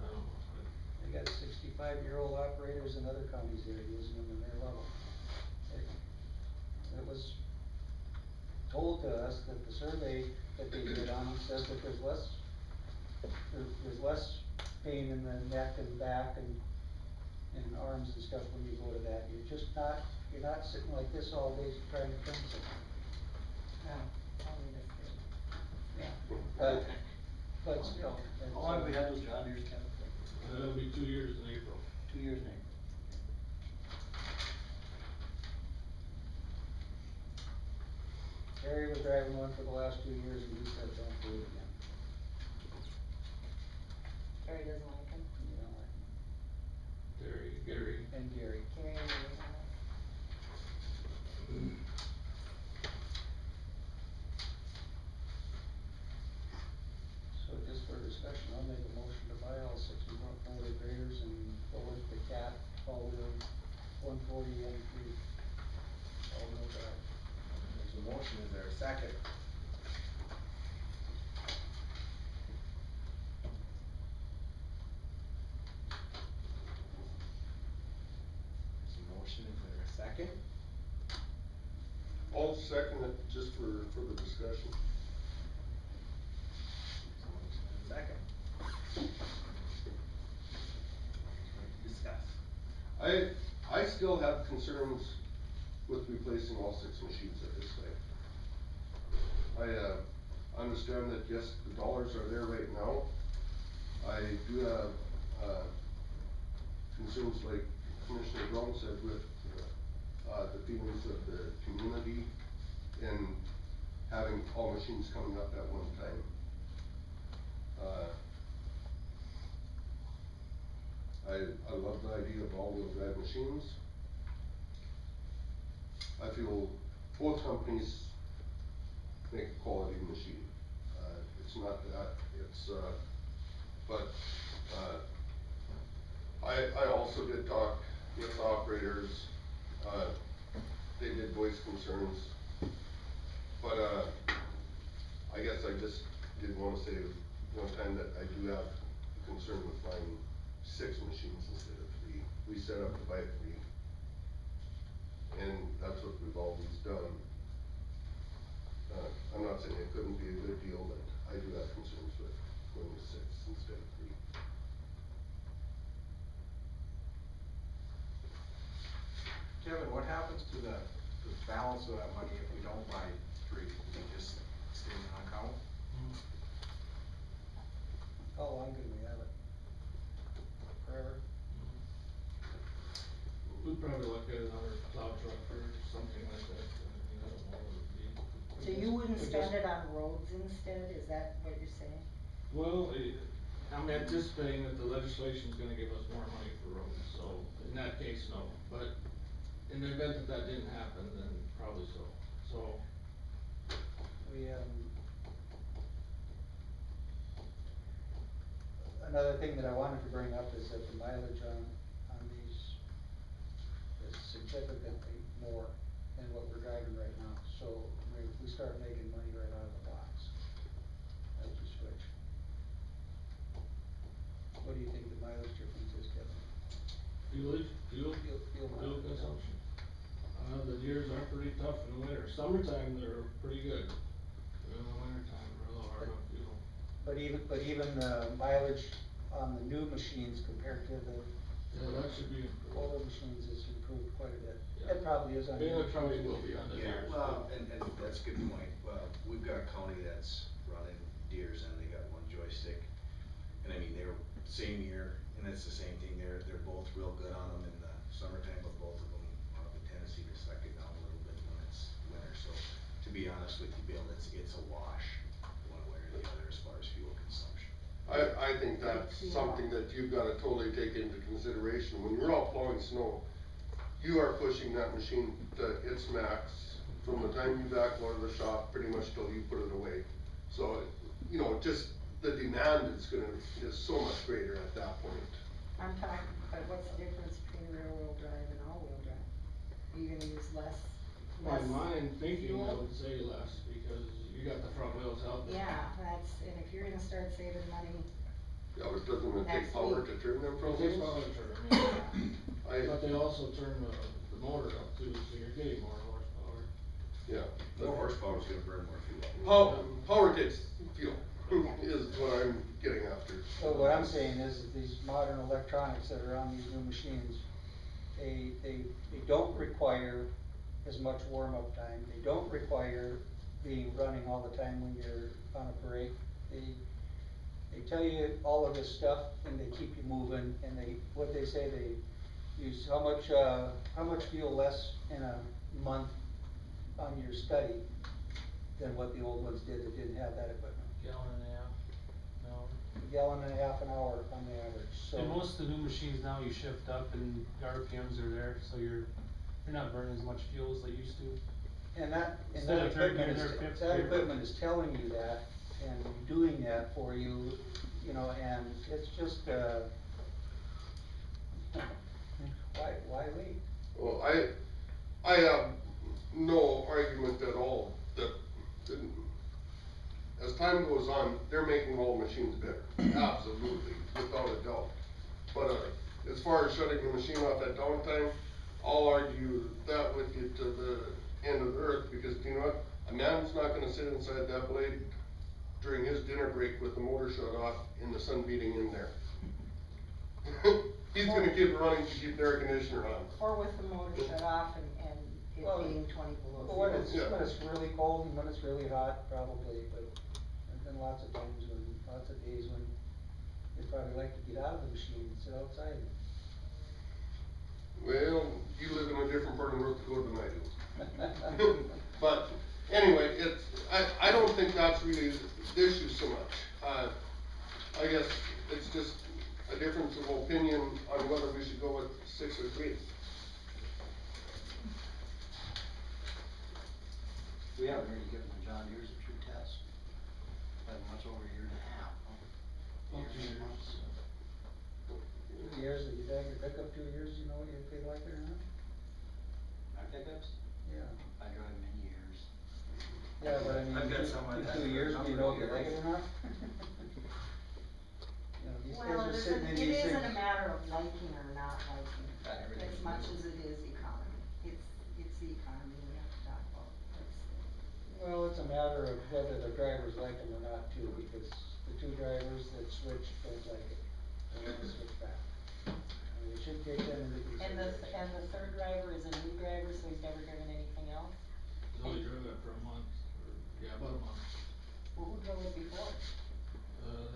don't know. They got 65-year-old operators in other counties that are using them, and they love them. It was told to us that the survey that they did on them says that there's less pain in the neck and back and arms and stuff when you go to that. You're not sitting like this all day trying to trim something. Only this big. Yeah, but still. How long have we had those John Deere's, Kevin? It'll be 2 years in April. 2 years in April. Gary was driving one for the last 2 years and he said, don't do it again. Gary doesn't like him. You know, like, Gary. and Gary. Gary and Gary. So just for discussion, I'll make a motion to buy all 6 motor graders and go with the Cat all-wheel 140 M3 all-wheel drive. There's a motion, is there a second? There's a motion, is there a second? I'll second it just for further discussion. Second. Discuss. I still have concerns with replacing all 6 machines at this time. I understand that yes, the dollars are there right now. I do have, concerns like Commissioner Brown said with, the feelings of the community and having all machines coming up at one time. I love the idea of all-wheel drive machines. I feel both companies make a quality machine. It's not that, it's, but, I also did talk with operators, they did voice concerns, but, I guess I just did wanna say one time that I do have a concern with buying 6 machines instead of 3. We set up to buy 3. And that's what we've always done. I'm not saying it couldn't be a good deal, but I do have concerns with going with 6 instead of 3. Kevin, what happens to the balance of that money if we don't buy 3? Does it just stay in the account? How long could we have it? Forever? We'd probably look at another plow truck or something like that, I mean, I don't know what it would be. So you wouldn't We spend just- it on roads instead, is that what you're saying? Well, I'm anticipating that the legislation's gonna give us more money for roads, so in that case, no, but in the event that that didn't happen, then probably so, We, another thing that I wanted to bring up is that the mileage on these is significantly more than what we're driving right now. So, I mean, if we start making money right out of the box, as we switch. What do you think the mileage difference is, Kevin? fuel consumption. The years are pretty tough in the winter, summertime they're pretty good, in the wintertime, they're a little hard on fuel. But even the mileage on the new machines compared to the Yeah, that should be improved. older machines is improved quite a bit. Yeah. It probably is on. Yeah, it probably will be on the Yeah, Deere's. well, and that's a good point. We've got a county that's running Deere's and they got one joystick. And I mean, they're same year, and it's the same thing, they're both real good on them in the summertime, but both of them have a tendency to suck it down a little bit when it's winter. So to be honest with you, Bill, it's a wash one way or the other as far as fuel consumption. I think that's something that you've gotta totally take into consideration. When you're out plowing snow, you are pushing that machine to its max from the time you back out of the shop, pretty much till you put it away. So, you know, just the demand is so much greater at that point. I'm talking, but what's the difference between rear-wheel drive and all-wheel drive? Are you gonna use less? By mine thinking, I fuel? would say less, because you got the front wheels helping. Yeah, and if you're gonna start saving money, Yeah, but doesn't it take Next power week. to turn them from It takes wheels? power to turn, yeah. But I, they also turn the motor up too, so you're getting more horsepower. yeah. More horsepower is gonna burn more fuel. Power takes fuel. is what I'm getting after. So what I'm saying is that these modern electronics that are on these new machines, they don't require as much warm-up time, they don't require being running all the time when you're on a break. They tell you all of this stuff and they keep you moving, and what they say, they use how much fuel less in a month on your study than what the old ones did that didn't have that equipment. Gallon and a half, no. A gallon and a half an hour on the average, so. And most of the new machines now, you shift up and the RPMs are there, so you're not burning as much fuel as they used to. And that Instead of third gear, equipment is, they're fifth that gear. equipment is telling you that and doing that for you, you know, and it's just, why wait? Well, I have no argument at all that, as time goes on, they're making all machines better, absolutely, without a doubt. But, as far as shutting the machine off at downtime, I'll argue that with you to the end of the earth, because you know what? A man's not gonna sit inside that blade during his dinner break with the motor shut off and the sun beating in there. He's gonna keep it running to keep the air conditioner on. Or with the motor shut off and it Well, being 20 below But when zero. it's really cold and when it's really hot, probably, but there's been lots of days when you'd probably like to get out of the machine and sit outside. Well, you live in a different part of North Dakota than I do. But anyway, I don't think that's really the issue so much. I guess it's just a difference of opinion on whether we should go with 6 or 3. We haven't really given the John Deere's a true test. Been much over a year and a half, huh? Years and months. 2 years that you've had your pickup, 2 years, you know, if they like it or not? My pickups? Yeah. I drive many years. Yeah, but I mean, I've got some like that. 2 years, do you know if you like it or not? You know, these Well, guys are sitting in it these isn't a things. matter of liking or not liking, Not everything. as much as it is economy. It's the economy we have to talk about. Well, it's a matter of whether the drivers like them or not too, because the 2 drivers that switch don't like it. They want to switch back. I mean, we should take them into consideration. And the third driver is a new driver, so he's never driven anything else? He's only drove that for a month, or, yeah, about a month. Well, who drove it before?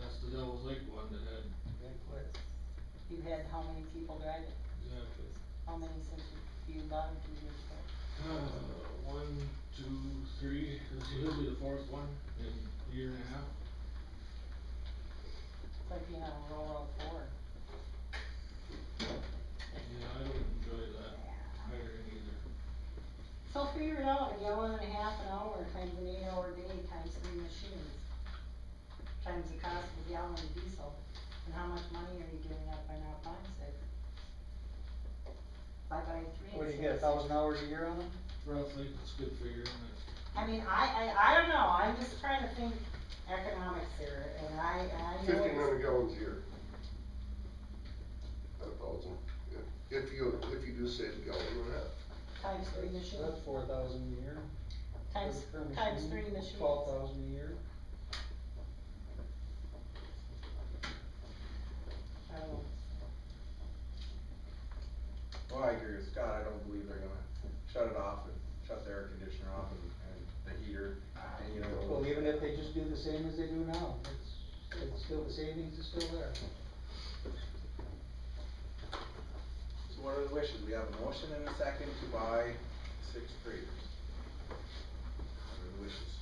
That's the Devil's Lake one that had, They quit. You had how many people drive it? exactly. How many since you bought it 2 years ago? 1, 2, 3, he'll be the 4th one in a year and a half. It's like being on a roll of 4. Yeah, I don't enjoy that hiring either. So figure it out, a gallon and a half an hour times an 8-hour day times 3 machines. Times the cost of a gallon of diesel, and how much money are you giving up by not buying 6? By buying 3 What do you instead get, of 1,000 hours a year on them? Roughly, it's a good figure, isn't it? I mean, I don't know, I'm just trying to think economics here, and I know 1,500 gallons a year. At 1,000, if you do save a gallon and a half. times 3 machines. That's 4,000 a year. Times Per 3 machines. 12,000 a year. I don't know. Well, I agree with Scott, I don't believe they're gonna shut it off and shut the air conditioner off and the heater, and you know. Well, even if they just do the same as they do now, it's still, the savings is still there. So what are the wishes? We have a motion and a second to buy 6 graders. What are the wishes?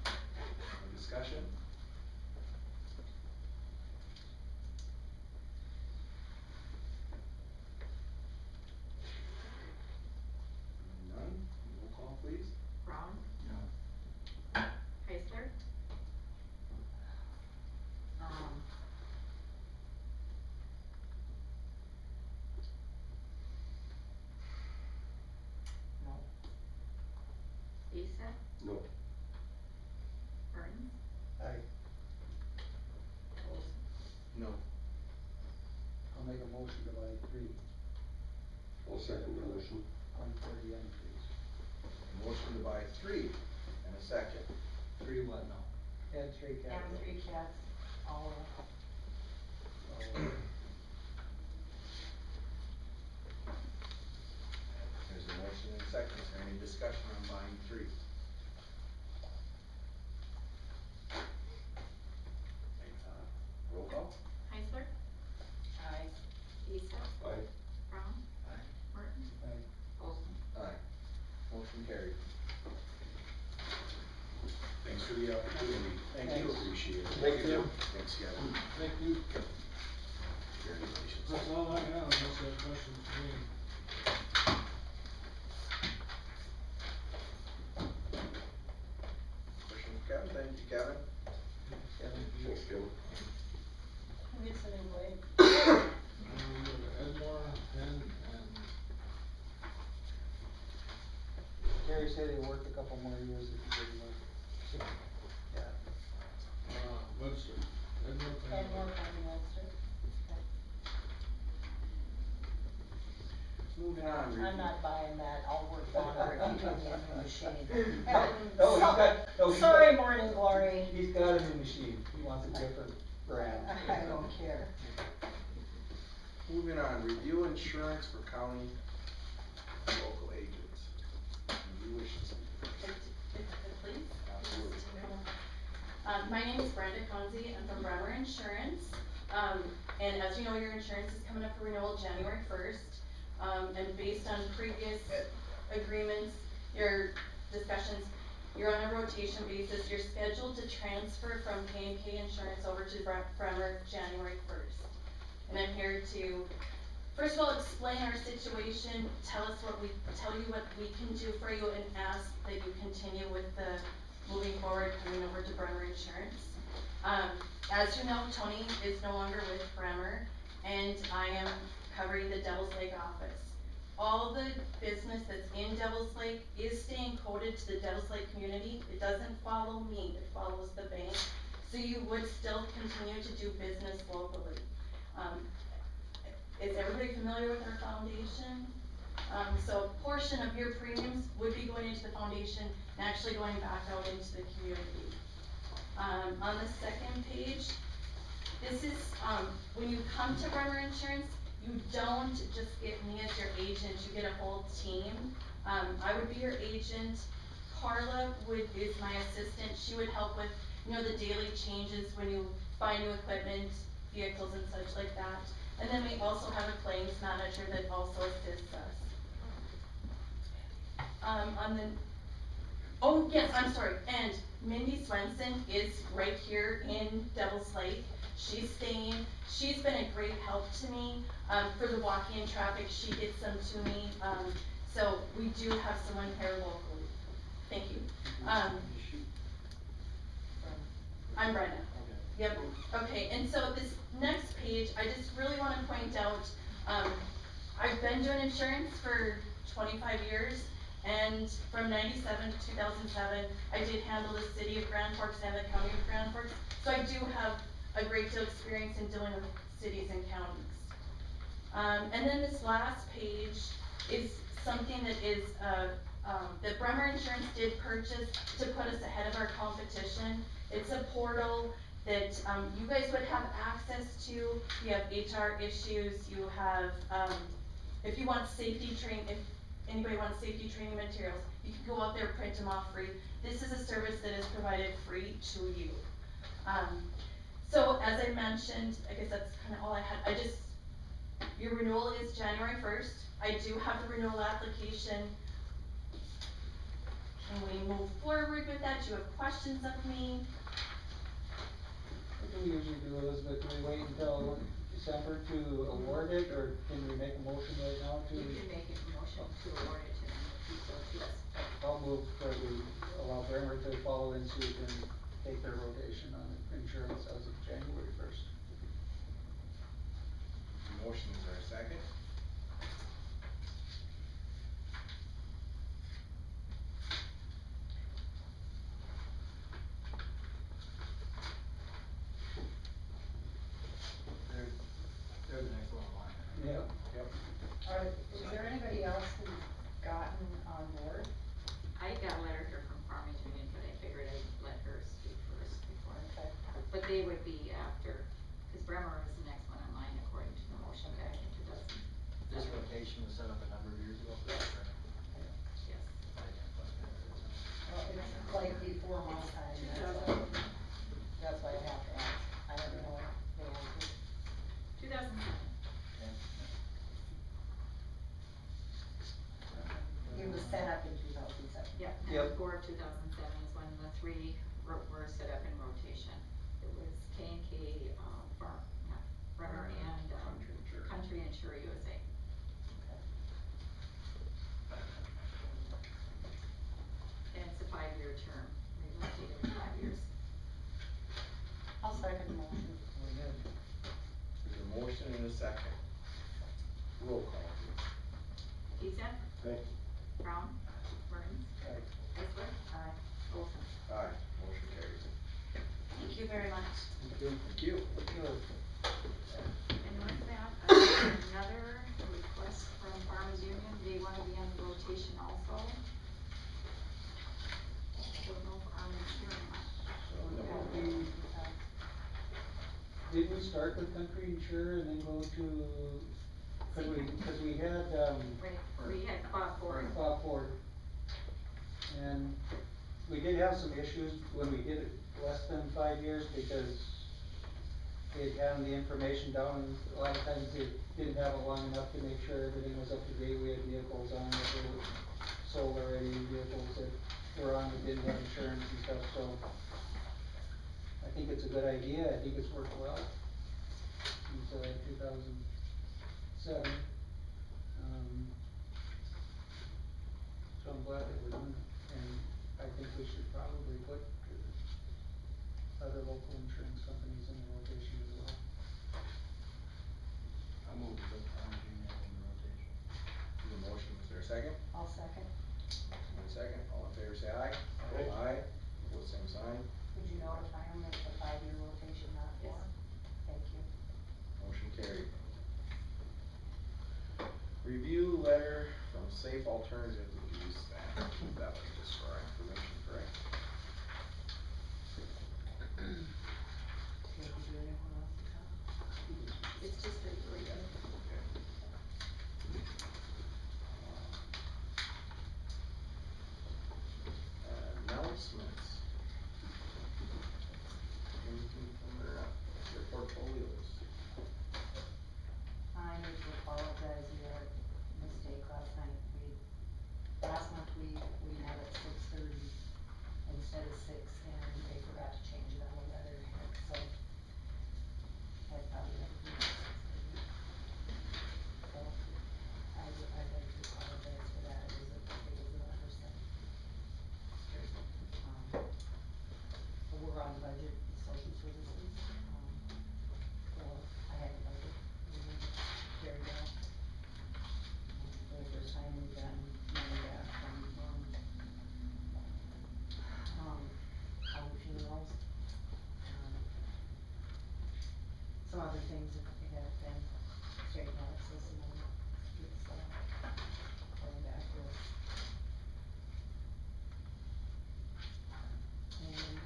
Any discussion? None? Roll call please. Brown, No. Heisler. No. Lisa, No. Burns, Aye. Olson. No. I'll make a motion to buy 3, I'll second the motion. 140 entries. A motion to buy 3 and a second. 3 what now? And 3 cats. And 3 cats, all There's a motion and a second, is there any discussion on line 3? Roll call? Heisler? Aye. Deestel? Aye. Brown? Aye. Martin? Aye. Olson? Aye. Motion carried. Thanks for the opportunity. Thank you. Appreciate it. Thank you. Thanks, Kevin. Thank you. Congratulations. That's all I have, unless you have questions for me. Question for Kevin, thank you, Kevin. Kevin. Thanks, Kevin. Who gets the new blade? We go to Edmore, Penn, and Gary said he worked a couple more years if he didn't work. Yeah. Webster. Edmore, Penn. Edmore, Penn, Webster. Okay. Moving on. I'm not buying that, I'll work longer if you give me a new machine. No, he's got, no, he's Sorry, got, Morning Glory. he's got a new machine, he wants a different brand. I don't care. Moving on, review insurance for county and local agents. You wish to speak first? Please. Absolutely. My name is Brenda Conzi, I'm from Bremer Insurance. And as you know, your insurance is coming up for renewal January 1st. And based on previous agreements, your discussions, you're on a rotation basis, you're scheduled to transfer from K&K Insurance over to Bremer January 1st. And I'm here to, first of all, explain our situation, tell you what we can do for you, and ask that you continue with the moving forward, coming over to Bremer Insurance. As you know, Tony is no longer with Bremer, and I am covering the Devil's Lake office. All the business that's in Devil's Lake is staying coded to the Devil's Lake community. It doesn't follow me, it follows the bank. So you would still continue to do business locally. Is everybody familiar with our foundation? So a portion of your premiums would be going into the foundation and actually going back out into the community. On the second page, this is, when you come to Bremer Insurance, you don't just get me as your agent, you get a whole team. I would be your agent. Carla is my assistant. She would help with, the daily changes when you buy new equipment, vehicles and such like that. And then we also have a claims manager that also assists us. Oh yes, I'm sorry, and Mindy Swenson is right here in Devil's Lake. She's been a great help to me, for the walking in traffic, she gets them to me, so we do have someone here locally. Thank you. I'm Brenda. Yep, okay, and so this next page, I just really wanna point out, I've been doing insurance for 25 years, and from 97 to 2007, I did handle the city of Grand Forks and the county of Grand Forks, so I do have a great deal of experience in dealing with cities and counties. And then this last page is something that is, that Bremer Insurance did purchase to put us ahead of our competition. It's a portal that, you guys would have access to. You have HR issues, you have, if you want safety training, if anybody wants safety training materials, you can go out there, print them off free. This is a service that is provided free to you. So as I mentioned, I guess that's kind of all I had. Your renewal is January 1st. I do have the renewal application. Can we move forward with that? Do you have questions of me? What do we usually do, Elizabeth? Can we wait until December to award it, or can we make a motion right now to? You can make a motion to award it to them if you so choose. I'll move for we allow Bremer to follow in suit and take their rotation on insurance as of January 1st. Motion, is there a second? They're the next one in line. Yep. Is there anybody else who's gotten on board? I got a letter here from Farmington Union, but I figured I'd let her speak first before Bremer is the next one in line according to the motion back in 2000. This rotation was set up a number of years ago, correct, or? Yes. I can't find it. Well, it's like before my time, that's why I have to ask, I don't know the answer. 2007. It was set up in 2007. Yep, Yep. November of 2007 is when the three were set up in rotation. It was K&K, Bremer and, Country Insure USA. And it's a 5-year term, we rotate every 5 years. I'll second the motion. There's a motion and a second. Roll call, please. Peterson? Aye. Brown? Burns? Aye. Iceberg? Aye. Olson? Aye, motion carries. Thank you very much. Thank you. Thank you. And with that, another request from Farmers Union, they wanna be on the rotation also. Don't know if I'm hearing. Did we start with Country Insure and then go to, cause we had, We had Bob Ford. Bob Ford. And we did have some issues when we did it less than 5 years because they had gotten the information down and a lot of times they didn't have it long enough to make sure everything was up to date. We had vehicles on that were sold already, vehicles that were on that didn't have insurance and stuff, so I think it's a good idea. I think it's worked well since 2007. So I'm glad that we're doing it, and I think we should probably put other local insurance companies in the rotation as well. I'll move to put Farmers Union in the rotation. The motion, is there a second? I'll second. Motion and a second, all in favor say aye. Aye. Aye, pose same sign, Would you notify them it's a 5-year rotation, not 4? Yes. Thank you. motion carried. Review letter from Safe Alternatives Use That was just for our information, correct? Did you do anyone else's on? It's just a read. Announcements. Anything from their portfolios? I need to apologize, we had a mistake last night, last month we met at 6:30 instead of 6, and they forgot to change it on the letterhead, so I probably have to do it at 6:30. So, I'd like to apologize for that, it was an oversight. We're on budget, social services, so I had a budget, carried out. For the first time we've gotten money back from, home funerals. Some other things that have been straightened out, so some of it's, going back to us. And I think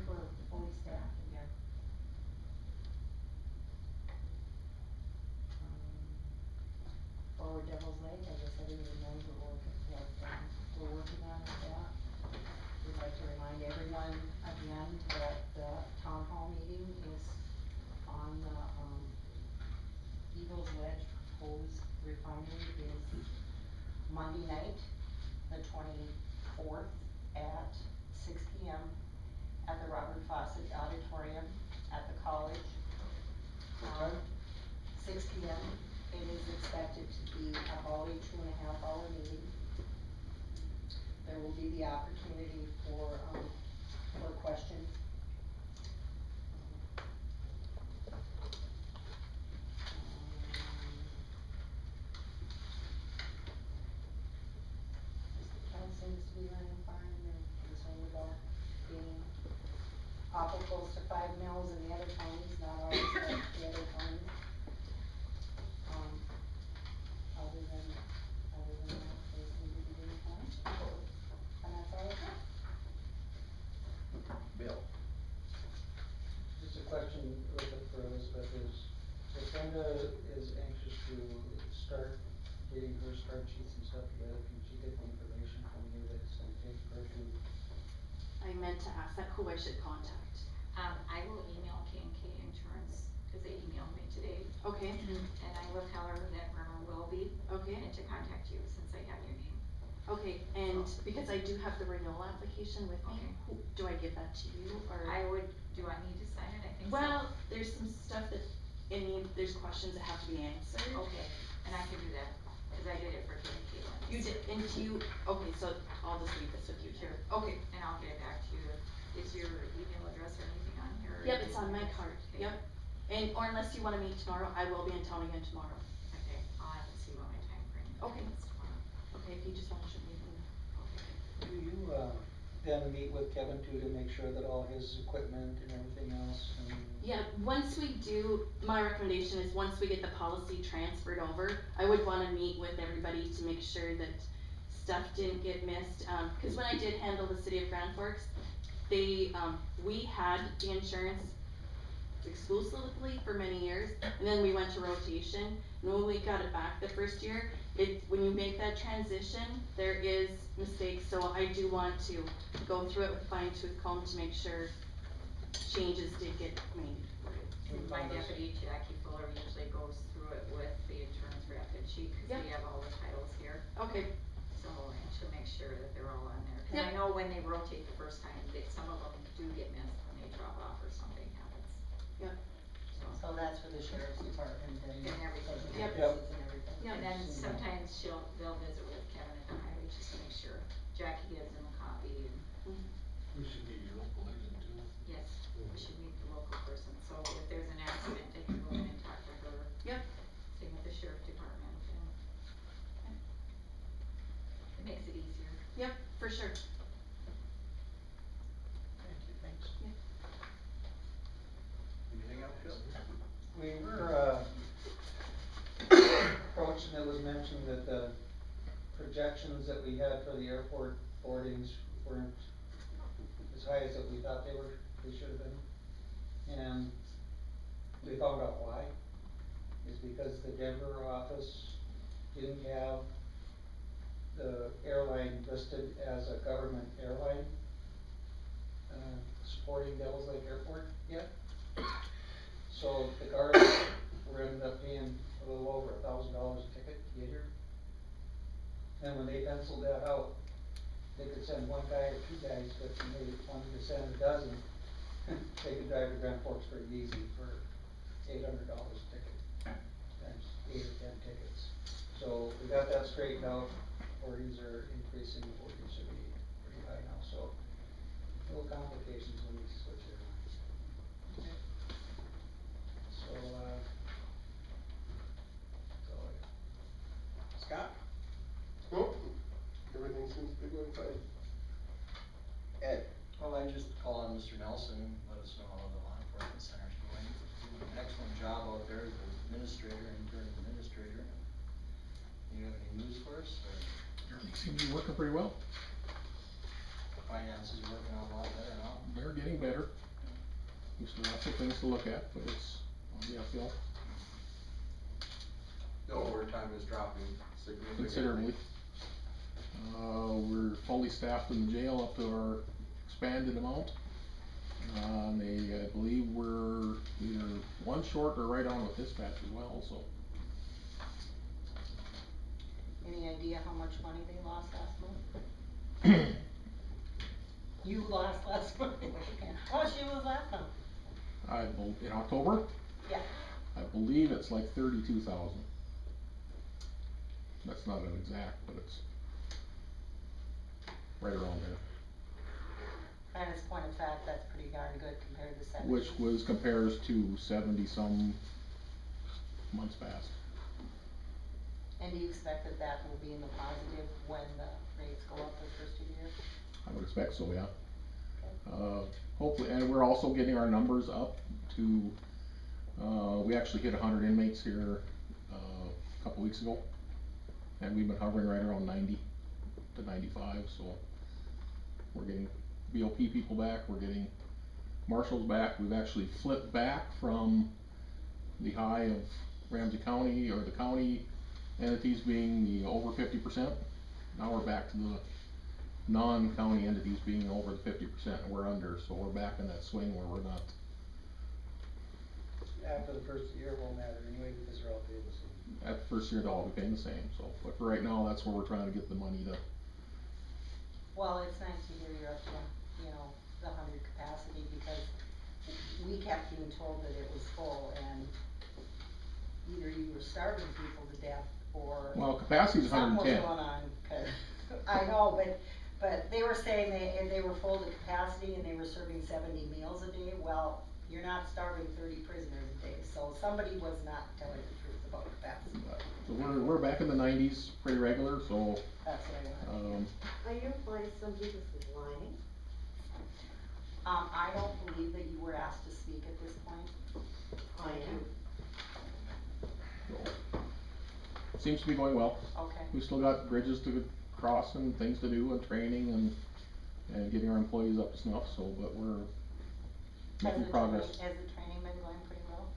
we're fully staffed again. Forward Devil's Lake, I guess everybody knows we're working on that. We'd like to remind everyone again that the town hall meeting is on the, Eagles Ledge proposed refinery is Monday night, the 24th at 6 p.m. at the Robert Fawcett Auditorium at the college. What time? 6 p.m. It is expected to be about a 2.5-hour meeting. There will be the opportunity for questions. Town seems to be running fine, they're concerned about being awful close to 5 mills in the other counties, not ours, but the other counties. Other than that, they seem to be doing fine, and that's all I got. Bill. Brenda is anxious to start getting her start sheets and stuff together. Can she get the information from you that's gonna take her to? I meant to ask that, who I should contact. I will email K&K Insurance, cause they emailed me today. Okay. And I will tell her that Bremer will be. Okay. And to contact you since I have your name. Okay, and because I do have the renewal application with me, do I give that to you, or? Do I need to sign it? I think so. Well, there's some stuff that, there's questions that have to be answered. Okay, and I can do that, cause I did it for K&K once. You did, and okay, so I'll just leave this with you here. Okay. And I'll get it back to you. Is your email address or anything on here? Yep, it's on my card, Okay. yep. And, or unless you wanna meet tomorrow, I will be in town again tomorrow. Okay, I'll have to see what my time frame Okay. is tomorrow. Okay, if you just wanna show me. Do you, then meet with Kevin too to make sure that all his equipment and everything else and? Yeah, once we do, my recommendation is once we get the policy transferred over, I would wanna meet with everybody to make sure that stuff didn't get missed, cause when I did handle the city of Grand Forks, they, we had the insurance exclusively for many years, and then we went to rotation, and when we got it back the first year, when you make that transition, there is mistakes, so I do want to go through it with a fine tooth comb to make sure changes did get made. My deputy, Jackie Fuller, usually goes through it with the insurance rep, and she, cause Yep. we have all the titles here. Okay. So, and she'll make sure that they're all on there, cause Yep. I know when they rotate the first time, some of them do get missed when they drop off or something happens. Yep. So that's for the sheriff's department and. And everything. Yep. And everything. And then sometimes they'll visit with Kevin at the highway just to make sure. Jackie gives them a copy and, We should get your local agent too. yes, we should meet the local person, so if there's an accident, they can go in and talk to her. Yep. Same with the sheriff department, and it makes it easier. Yep, for sure. Thanks. Anything else, Bill? We were, approaching, it was mentioned that the projections that we had for the airport boardings weren't as high as that we thought they should have been. And we found out why. It's because the Denver office didn't have the airline listed as a government airline, supporting Devils Lake Airport yet. So the guards were ended up paying a little over $1,000 a ticket to get here. And when they penciled that out, they could send one guy or two guys, but when they wanted to send a dozen, they could drive to Grand Forks pretty easy for $800 a ticket, times 8 or 10 tickets. So we got that straightened out, boardings are increasing, boardings should be pretty high now, so no complications when we switch airlines. So, Scott? Nope, everything seems to be going fine. Ed? Well, I just call on Mr. Nelson and let us know how the law enforcement center's going. Doing an excellent job out there as an administrator, intern administrator. You have any news for us, or? Everything seems to be working pretty well. Finances are working out a lot better now? They're getting better. We still have some things to look at, but it's on the uphill The overtime is dropping significantly. considerably. We're fully staffed in the jail up to our expanded amount. I believe we're either one short or right on with dispatch as well, so. Any idea how much money they lost last month? You lost last month? How much you lose last month? In October, Yeah. I believe it's like 32,000. That's not an exact, but it's right around there. And as a point of fact, that's pretty darn good compared to 70. Which compares to 70-some months past. And do you expect that will be in the positive when the rates go up the first 2 years? I would expect so, yeah. Hopefully, and we're also getting our numbers up to, we actually hit 100 inmates here, a couple weeks ago. And we've been hovering right around 90 to 95, so we're getting BOP people back, we're getting marshals back. We've actually flipped back from the high of Ramsey County, or the county entities being the over 50%. Now we're back to the non-county entities being over the 50%, and we're under, so we're back in that swing where we're not. After the first year, it won't matter anyway, because they're all paid the same. At the first year, they'll all be paying the same, so, but for right now, that's where we're trying to get the money to. Well, it's nice to hear you're up to, you know, the 100 capacity, because we kept being told that it was full, and either you were starving people to death, or Well, capacity is 110. something was going on, 'cause I know, but they were saying they were full to capacity and they were serving 70 meals a day. Well, you're not starving 30 prisoners a day, so somebody was not telling the truth about capacity. So we're back in the 90s, pretty regular, so. That's what I wanted. Are you implying somebody was lying? I don't believe that you were asked to speak at this point. I am. Seems to be going well. Okay. We still got bridges to cross and things to do and training and getting our employees up to snuff, so, but we're making progress. Has the training been going pretty well?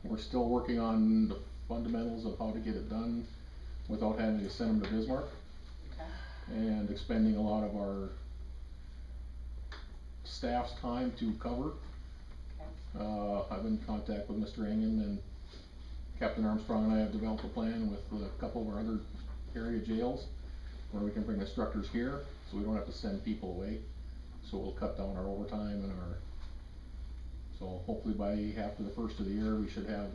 We're still working on the fundamentals of how to get it done without having to send them to Bismarck. Okay. And expending a lot of our staff's time to cover. Okay. I've been in contact with Mr. Engen, and Captain Armstrong and I have developed a plan with a couple of our other area jails where we can bring instructors here, so we don't have to send people away. So we'll cut down our overtime and so hopefully by after the first of the year, we should have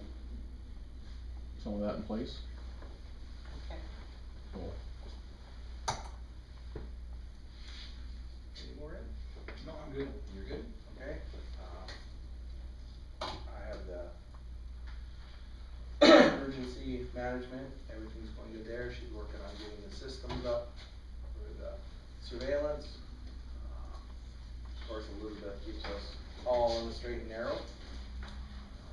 some of that in place. Okay. So. Any more in? No, I'm good. You're good? Okay. I have the emergency management, everything's going good there. She's working on getting the systems up for the surveillance. Of course, Elizabeth keeps us all on the straight and narrow.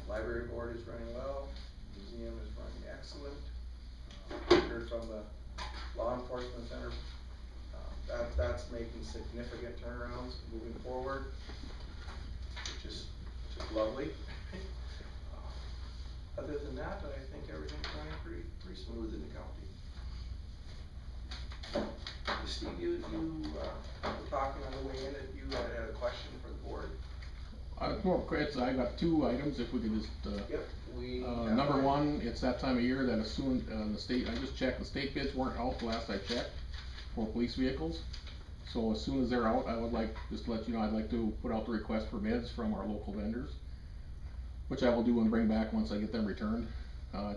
Library board is running well, museum is running excellent. Heard from the law enforcement center, that's making significant turnarounds moving forward, which is lovely. Other than that, I think everything's running pretty smooth in the county. Steve, you were talking on the way in that you had a question for the board. I got two items, if we could just, Yep, number one, it's that time of year that as soon, the state, I just checked, the state bids weren't out the last I checked for police vehicles. So as soon as they're out, I would like, just to let you know, I'd like to put out the request for bids from our local vendors, which I will do and bring back once I get them returned.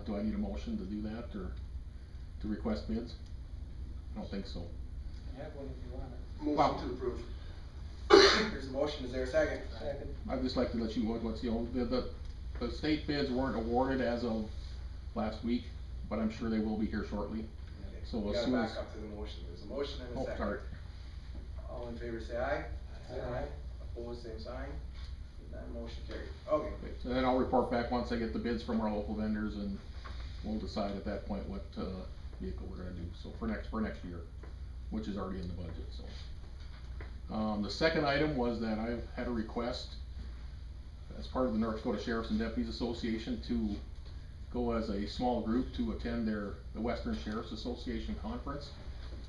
Do I need a motion to do that, or to request bids? I don't think so. You can have one if you want it. Motion to approve. Here's a motion, is there a second? Second. I'd just like to let you know what's the state bids weren't awarded as of last week, but I'm sure they will be here shortly. Okay. So You as gotta soon as. back up to the motion, there's a motion and a Oh, second. sorry. All in favor say aye. Aye. Opposed, same sign. That motion carried. Okay. Okay, so then I'll report back once I get the bids from our local vendors, and we'll decide at that point what, vehicle we're gonna do, so for next year, which is already in the budget, so. The second item was that I've had a request as part of the North Dakota Sheriffs and Deputies Association to go as a small group to attend the Western Sheriffs Association Conference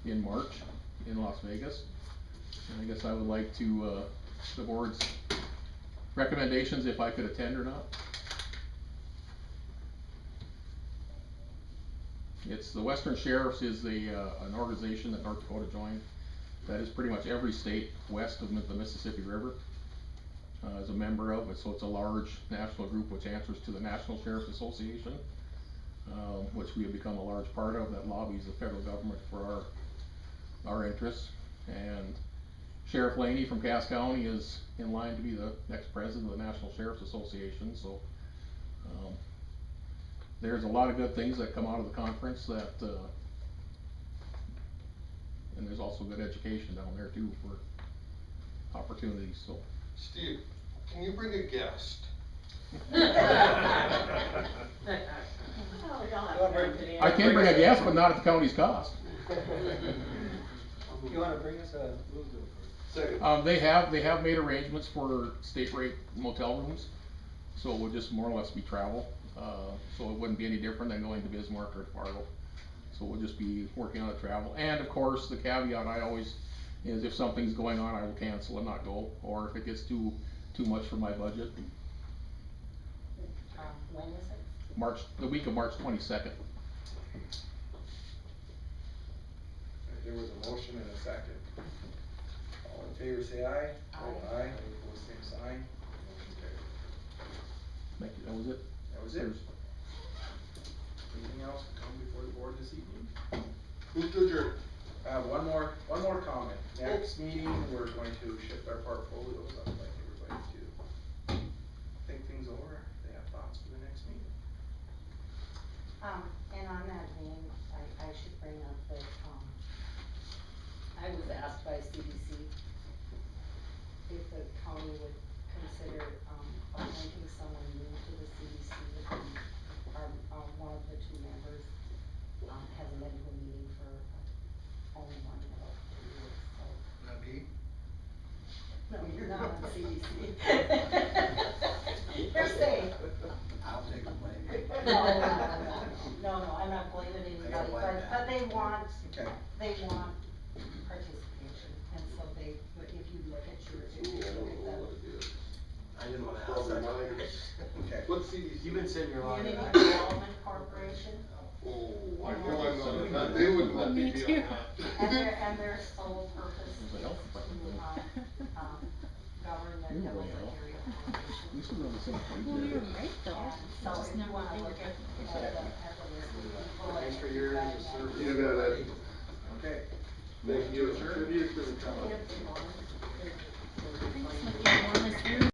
in March in Las Vegas. And I guess I would like to, the board's recommendations if I could attend or not. It's the Western Sheriffs is an organization that North Dakota joined that is pretty much every state west of the Mississippi River is a member of it, so it's a large national group which answers to the National Sheriffs Association, which we have become a large part of, that lobbies the federal government for our interests. And Sheriff Laney from Cass County is in line to be the next president of the National Sheriffs Association, so there's a lot of good things that come out of the conference that and there's also good education down there too for opportunities, so. Steve, can you bring a guest? I can bring a guest, but not at the county's cost. You wanna bring us a? Second. They have made arrangements for state rate motel rooms. So it would just more or less be travel, so it wouldn't be any different than going to Bismarck or Fargo. So we'll just be working on the travel, and of course, the caveat I always is if something's going on, I will cancel and not go, or if it gets too much for my budget. When is it? The week of March 22nd. There was a motion and a second. All in favor say aye. Aye. Aye, opposed same sign. Motion carried. Thank you, that was it. That was it. Anything else to come before the board this evening? Move to adjourn. One more comment. Next meeting, we're going to shift our portfolios up like everybody to think things over. They have thoughts for the next meeting. And on that vein, I should bring up that, I was asked by CDC if the county would consider, appointing someone new to the CDC. One of the two members, hasn't been to a meeting for only one in about 2 years, so. That me? No, you're not on CDC. You're safe. I'll take the blame. No, I'm not blaming anybody, like but they want, Okay. they want participation, and so they, but if you look at your, if you look at the I didn't wanna ask Probably that. mine. Okay. What's CDC? You've been sitting here long Community enough. Development Corporation, Oh, I know I'm not, they wouldn't let me be on that. and their sole purpose is to, govern the Devil's Lake area corporation. This is on the same page. Well, you're right though. And so if you wanna look at the list of people. Thanks for your service. You bet, Ed. Okay. Thank you. Tribute to the county. Yep.